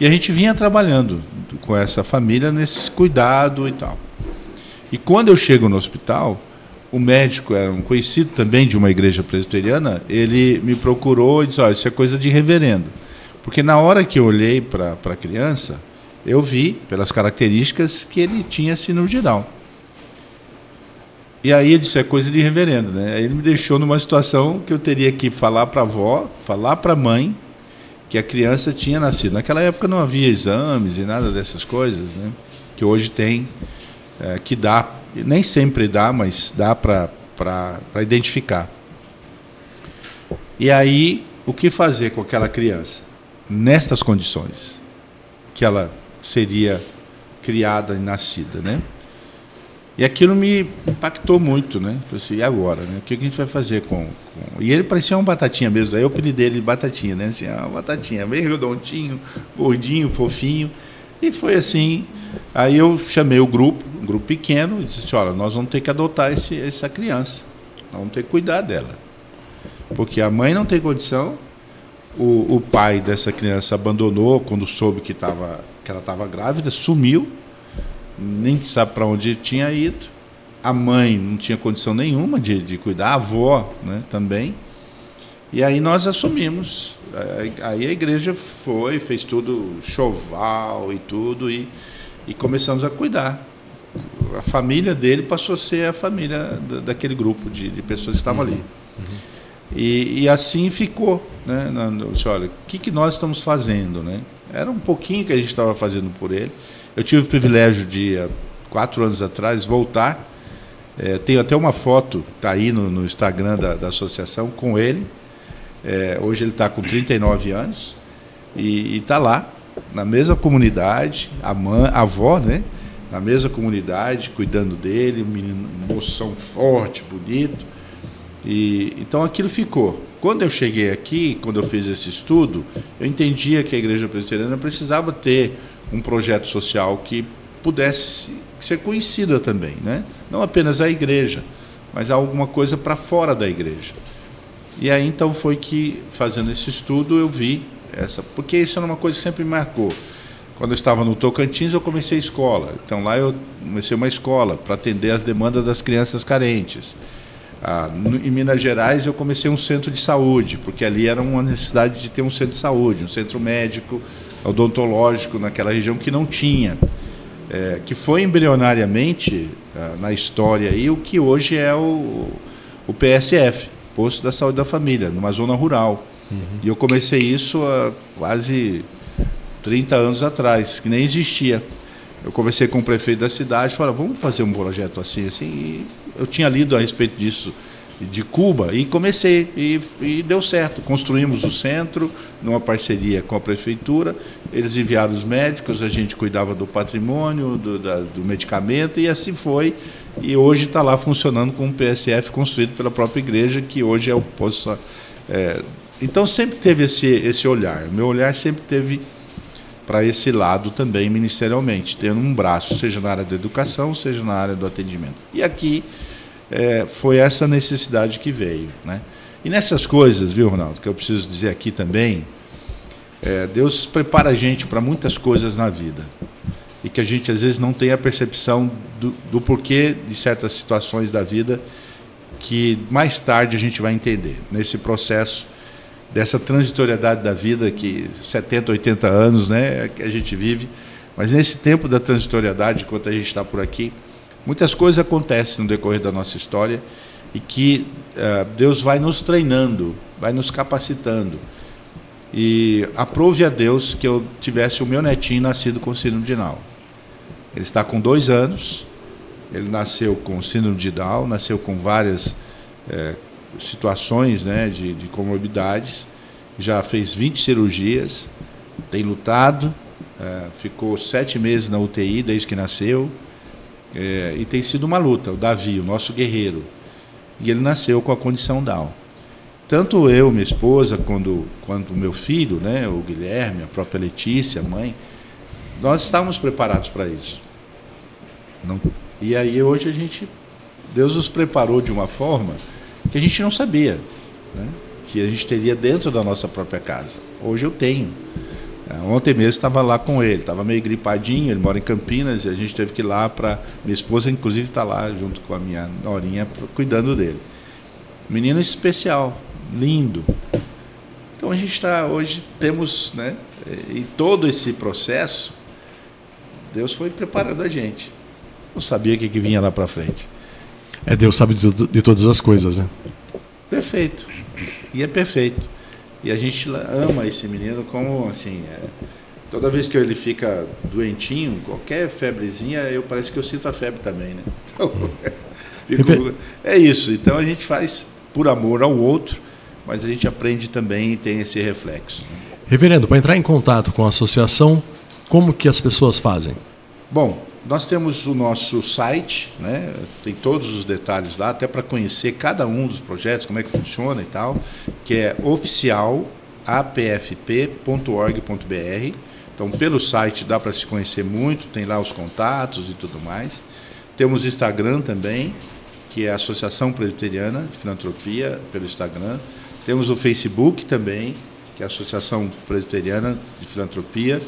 E a gente vinha trabalhando com essa família nesse cuidado e tal. E quando eu chego no hospital, o médico era um conhecido também de uma igreja presbiteriana, ele me procurou e disse, olha, isso é coisa de reverendo. Porque na hora que eu olhei para a criança, eu vi, pelas características, que ele tinha síndrome de Down. E aí ele disse, é coisa de reverendo, né? Aí ele me deixou numa situação que eu teria que falar para a avó, falar para a mãe, que a criança tinha nascido. Naquela época não havia exames e nada dessas coisas, né, que hoje tem, que dá, nem sempre dá, mas dá para identificar. E aí, o que fazer com aquela criança? Nestas condições, que ela seria criada e nascida, né? E aquilo me impactou muito, né? Falei assim, e agora, né? O que a gente vai fazer com... E ele parecia uma batatinha mesmo, aí eu apelidei ele de Batatinha, né? Assim, uma batatinha, bem redondinho, gordinho, fofinho. E foi assim, aí eu chamei um grupo pequeno, e disse assim, olha, nós vamos ter que adotar essa criança, nós vamos ter que cuidar dela. Porque a mãe não tem condição, o pai dessa criança abandonou quando soube que ela estava grávida, sumiu, nem sabe para onde tinha ido. A mãe não tinha condição nenhuma de cuidar, a avó, né, também. E aí nós assumimos. Aí a igreja fez tudo, choval e tudo, e começamos a cuidar. A família dele passou a ser a família daquele grupo de pessoas que estavam ali. E assim ficou, né? Olha, o que nós estamos fazendo, né? Era um pouquinho que a gente estava fazendo por ele. Eu tive o privilégio de, há 4 anos atrás, voltar. Tenho até uma foto, está aí no Instagram da associação, com ele. Hoje ele está com 39 anos e está lá, na mesma comunidade, a avó, né? Na mesma comunidade, cuidando dele, um menino, moção forte, bonito. Então aquilo ficou. Quando eu cheguei aqui, quando eu fiz esse estudo, eu entendia que a Igreja Presbiteriana precisava ter um projeto social que pudesse ser conhecida também, né? Não apenas a igreja, mas alguma coisa para fora da igreja. E aí então foi que, fazendo esse estudo, eu vi porque isso era uma coisa que sempre me marcou. Quando eu estava no Tocantins, eu comecei a escola. Então lá eu comecei uma escola para atender as demandas das crianças carentes. Em Minas Gerais eu comecei um centro de saúde, porque ali era uma necessidade de ter um centro de saúde, um centro médico, odontológico naquela região que não tinha. Que foi embrionariamente na história aí o que hoje é o PSF, Posto da Saúde da Família, numa zona rural. E eu comecei isso há quase 30 anos atrás, que nem existia. Eu conversei com o prefeito da cidade, falei, vamos fazer um projeto assim. E eu tinha lido a respeito disso de Cuba e comecei, e deu certo. Construímos o centro numa parceria com a prefeitura, eles enviaram os médicos, a gente cuidava do patrimônio, do medicamento, e assim foi. E hoje está lá funcionando com um PSF construído pela própria igreja, que hoje é o posto. Então sempre teve esse olhar. O meu olhar sempre teve para esse lado também, ministerialmente, tendo um braço, seja na área da educação, seja na área do atendimento. E aqui foi essa necessidade que veio, né? E nessas coisas, viu, Ronaldo, que eu preciso dizer aqui também, Deus prepara a gente para muitas coisas na vida, e que a gente às vezes não tem a percepção do porquê de certas situações da vida, que mais tarde a gente vai entender, nesse processo dessa transitoriedade da vida, que 70, 80 anos, né, que a gente vive, mas nesse tempo da transitoriedade, enquanto a gente está por aqui, muitas coisas acontecem no decorrer da nossa história, e que Deus vai nos treinando, vai nos capacitando. E aprove a Deus que eu tivesse o meu netinho nascido com síndrome de Down. Ele está com 2 anos, ele nasceu com síndrome de Down, nasceu com várias situações, né, de comorbidades, já fez 20 cirurgias, tem lutado, ficou 7 meses na UTI desde que nasceu, e tem sido uma luta. O Davi, o nosso guerreiro, e ele nasceu com a condição Down. Tanto eu, minha esposa, quanto o meu filho, né, o Guilherme, a própria Letícia, a mãe, nós estávamos preparados para isso. E aí hoje Deus nos preparou de uma forma que a gente não sabia, né, que a gente teria dentro da nossa própria casa. Hoje eu tenho. Ontem mesmo estava lá com ele, estava meio gripadinho, ele mora em Campinas, e a gente teve que ir lá para... Minha esposa, inclusive, está lá junto com a minha norinha, cuidando dele. Menino especial, lindo. Então a gente está... Hoje temos, né, em todo esse processo, Deus foi preparando a gente. Não sabia o que vinha lá para frente. Deus sabe de todas as coisas, né? Perfeito. E é perfeito. E a gente ama esse menino como, assim, toda vez que ele fica doentinho, qualquer febrezinha, parece que eu sinto a febre também, né? Então, é isso. Então a gente faz por amor ao outro, mas a gente aprende também e tem esse reflexo. Reverendo, para entrar em contato com a associação, como que as pessoas fazem? Bom, nós temos o nosso site, né? Tem todos os detalhes lá, até para conhecer cada um dos projetos, como é que funciona e tal, que é oficialapfp.org.br. Então, pelo site dá para se conhecer muito, tem lá os contatos e tudo mais. Temos Instagram também, que é a Associação Presbiteriana de Filantropia, pelo Instagram. Temos o Facebook também, que é a Associação Presbiteriana de Filantropia.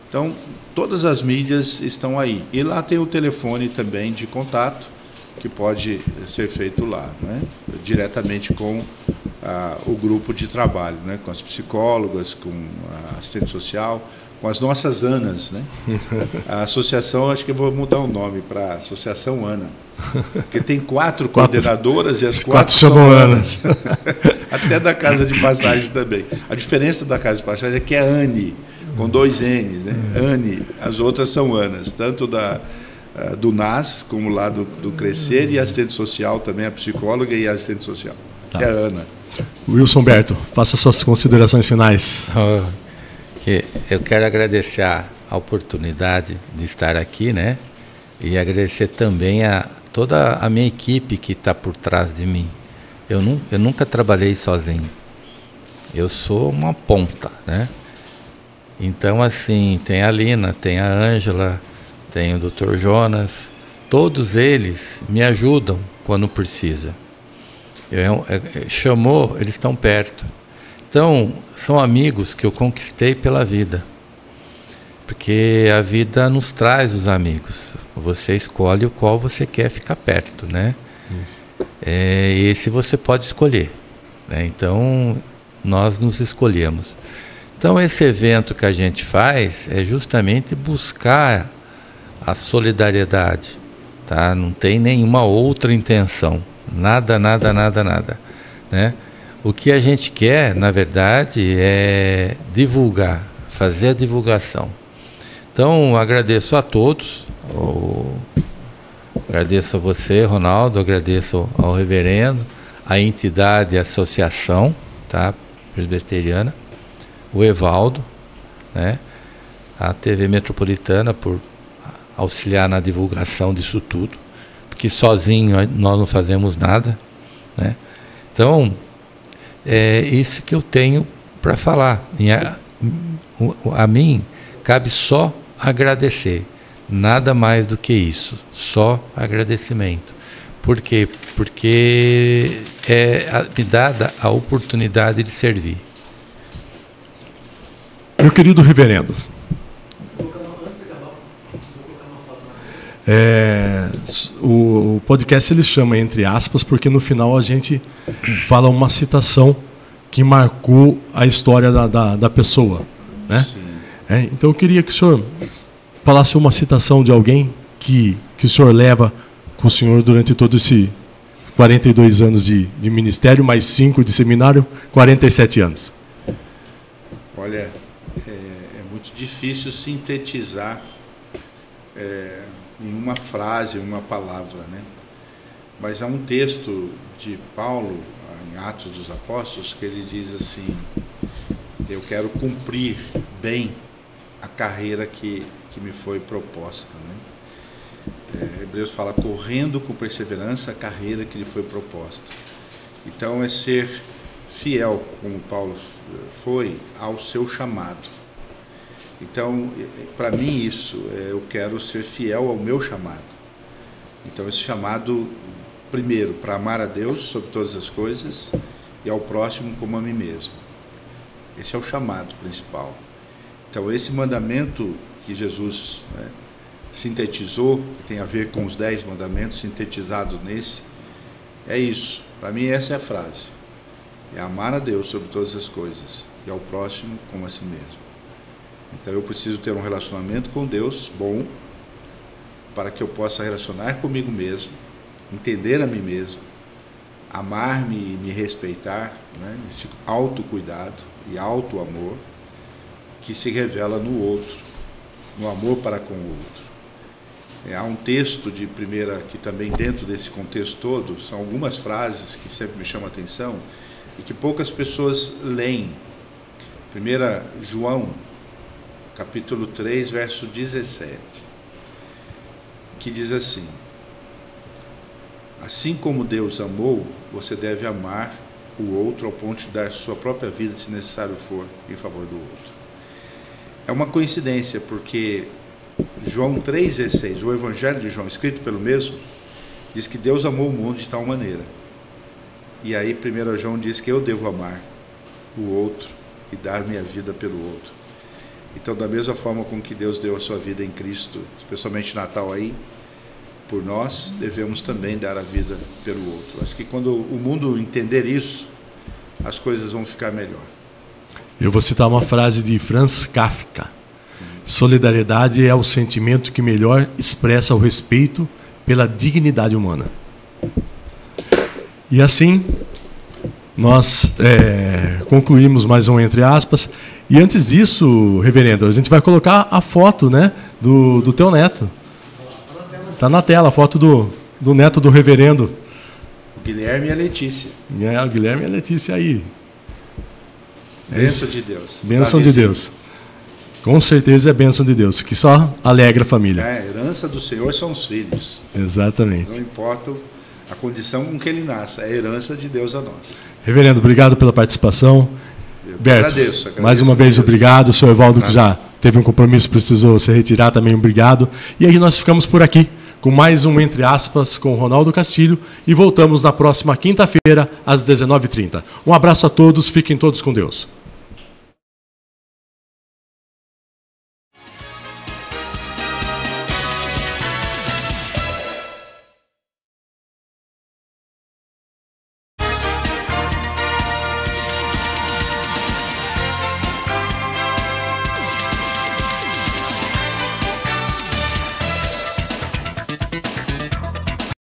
Então, todas as mídias estão aí. E lá tem o telefone também de contato, que pode ser feito lá, né? Diretamente com o grupo de trabalho, né? Com as psicólogas, com a assistente social, com as nossas ANAs, né? A associação, acho que eu vou mudar o nome para Associação ANA, porque tem quatro coordenadoras e as quatro chamam ANAs. Até da casa de passagem também. A diferença da casa de passagem é que é ANE, com 2 N's, né? ANE, as outras são ANAs, tanto do NAS, como lá do Crescer, e a assistente social também, a psicóloga e a assistente social, que é a ANA. Wilson Berto, faça suas considerações finais. Que eu quero agradecer a oportunidade de estar aqui, né? E agradecer também a toda a minha equipe que está por trás de mim. Eu nunca trabalhei sozinho. Eu sou uma ponta, né? Então, assim, tem a Lina, tem a Ângela, tem o Dr. Jonas. Todos eles me ajudam quando precisa. Chamou, eles estão perto. Então, são amigos que eu conquistei pela vida. Porque a vida nos traz os amigos. Você escolhe o qual você quer ficar perto, né? Isso. Esse você pode escolher, né? Então, nós nos escolhemos. Então, esse evento que a gente faz é justamente buscar a solidariedade, tá? Não tem nenhuma outra intenção. Nada, né? O que a gente quer, na verdade, é divulgar, fazer a divulgação. Então, agradeço a todos, agradeço a você, Ronaldo, agradeço ao reverendo, a entidade, a associação, tá, presbiteriana, o Evaldo, né, a TV Metropolitana por auxiliar na divulgação disso tudo, porque sozinho nós não fazemos nada, né? Então, é isso que eu tenho para falar. A mim cabe só agradecer, nada mais do que isso, só agradecimento. Por quê? Porque me dada a oportunidade de servir. Meu querido reverendo, o podcast ele chama entre aspas porque no final a gente fala uma citação que marcou a história da pessoa, né? Então eu queria que o senhor falasse uma citação de alguém que o senhor leva com o senhor durante todos esses 42 anos de ministério, mais 5 de seminário, 47 anos. Olha, é muito difícil sintetizar em uma frase, em uma palavra, né? Mas há um texto de Paulo, em Atos dos Apóstolos, que ele diz assim: eu quero cumprir bem a carreira que me foi proposta, né? Hebreus fala, correndo com perseverança a carreira que lhe foi proposta. Então é ser fiel, como Paulo foi, ao seu chamado. Então, para mim isso, eu quero ser fiel ao meu chamado. Então esse chamado, primeiro, para amar a Deus sobre todas as coisas e ao próximo como a mim mesmo. Esse é o chamado principal. Então esse mandamento que Jesus, né, sintetizou, que tem a ver com os 10 mandamentos, sintetizado nesse, é isso. Para mim essa é a frase. É amar a Deus sobre todas as coisas e ao próximo como a si mesmo. Então eu preciso ter um relacionamento com Deus bom, para que eu possa relacionar comigo mesmo, entender a mim mesmo, amar-me e me respeitar, né? Esse autocuidado e autoamor que se revela no outro, no amor para com o outro. Há um texto de primeira, que também dentro desse contexto todo, são algumas frases que sempre me chamam a atenção e que poucas pessoas leem. 1 João, capítulo 3, verso 17, que diz assim: assim como Deus amou, você deve amar o outro ao ponto de dar sua própria vida, se necessário for, em favor do outro. É uma coincidência, porque João 3,16, o Evangelho de João, escrito pelo mesmo, diz que Deus amou o mundo de tal maneira. E aí 1 João diz que eu devo amar o outro e dar minha vida pelo outro. Então, da mesma forma com que Deus deu a sua vida em Cristo, especialmente Natal aí, por nós, devemos também dar a vida pelo outro. Acho que quando o mundo entender isso, as coisas vão ficar melhor. Eu vou citar uma frase de Franz Kafka. Solidariedade é o sentimento que melhor expressa o respeito pela dignidade humana. E assim, nós concluímos mais um Entre Aspas. E antes disso, reverendo, a gente vai colocar a foto, né, do teu neto. Está na tela a foto do neto do reverendo. Guilherme e a Letícia. O Guilherme e a Letícia aí. Bênção de Deus. Bênção de Deus. Com certeza é bênção de Deus, que só alegra a família. A herança do Senhor são os filhos. Exatamente. Não importa a condição com que ele nasça, é a herança de Deus a nós. Reverendo, obrigado pela participação. Berto, agradeço mais uma vez obrigado. O senhor Evaldo, que já teve um compromisso, precisou se retirar também, obrigado. E aí nós ficamos por aqui, com mais um Entre Aspas com o Ronaldo Castilho, e voltamos na próxima quinta-feira, às 19h30. Um abraço a todos, fiquem todos com Deus.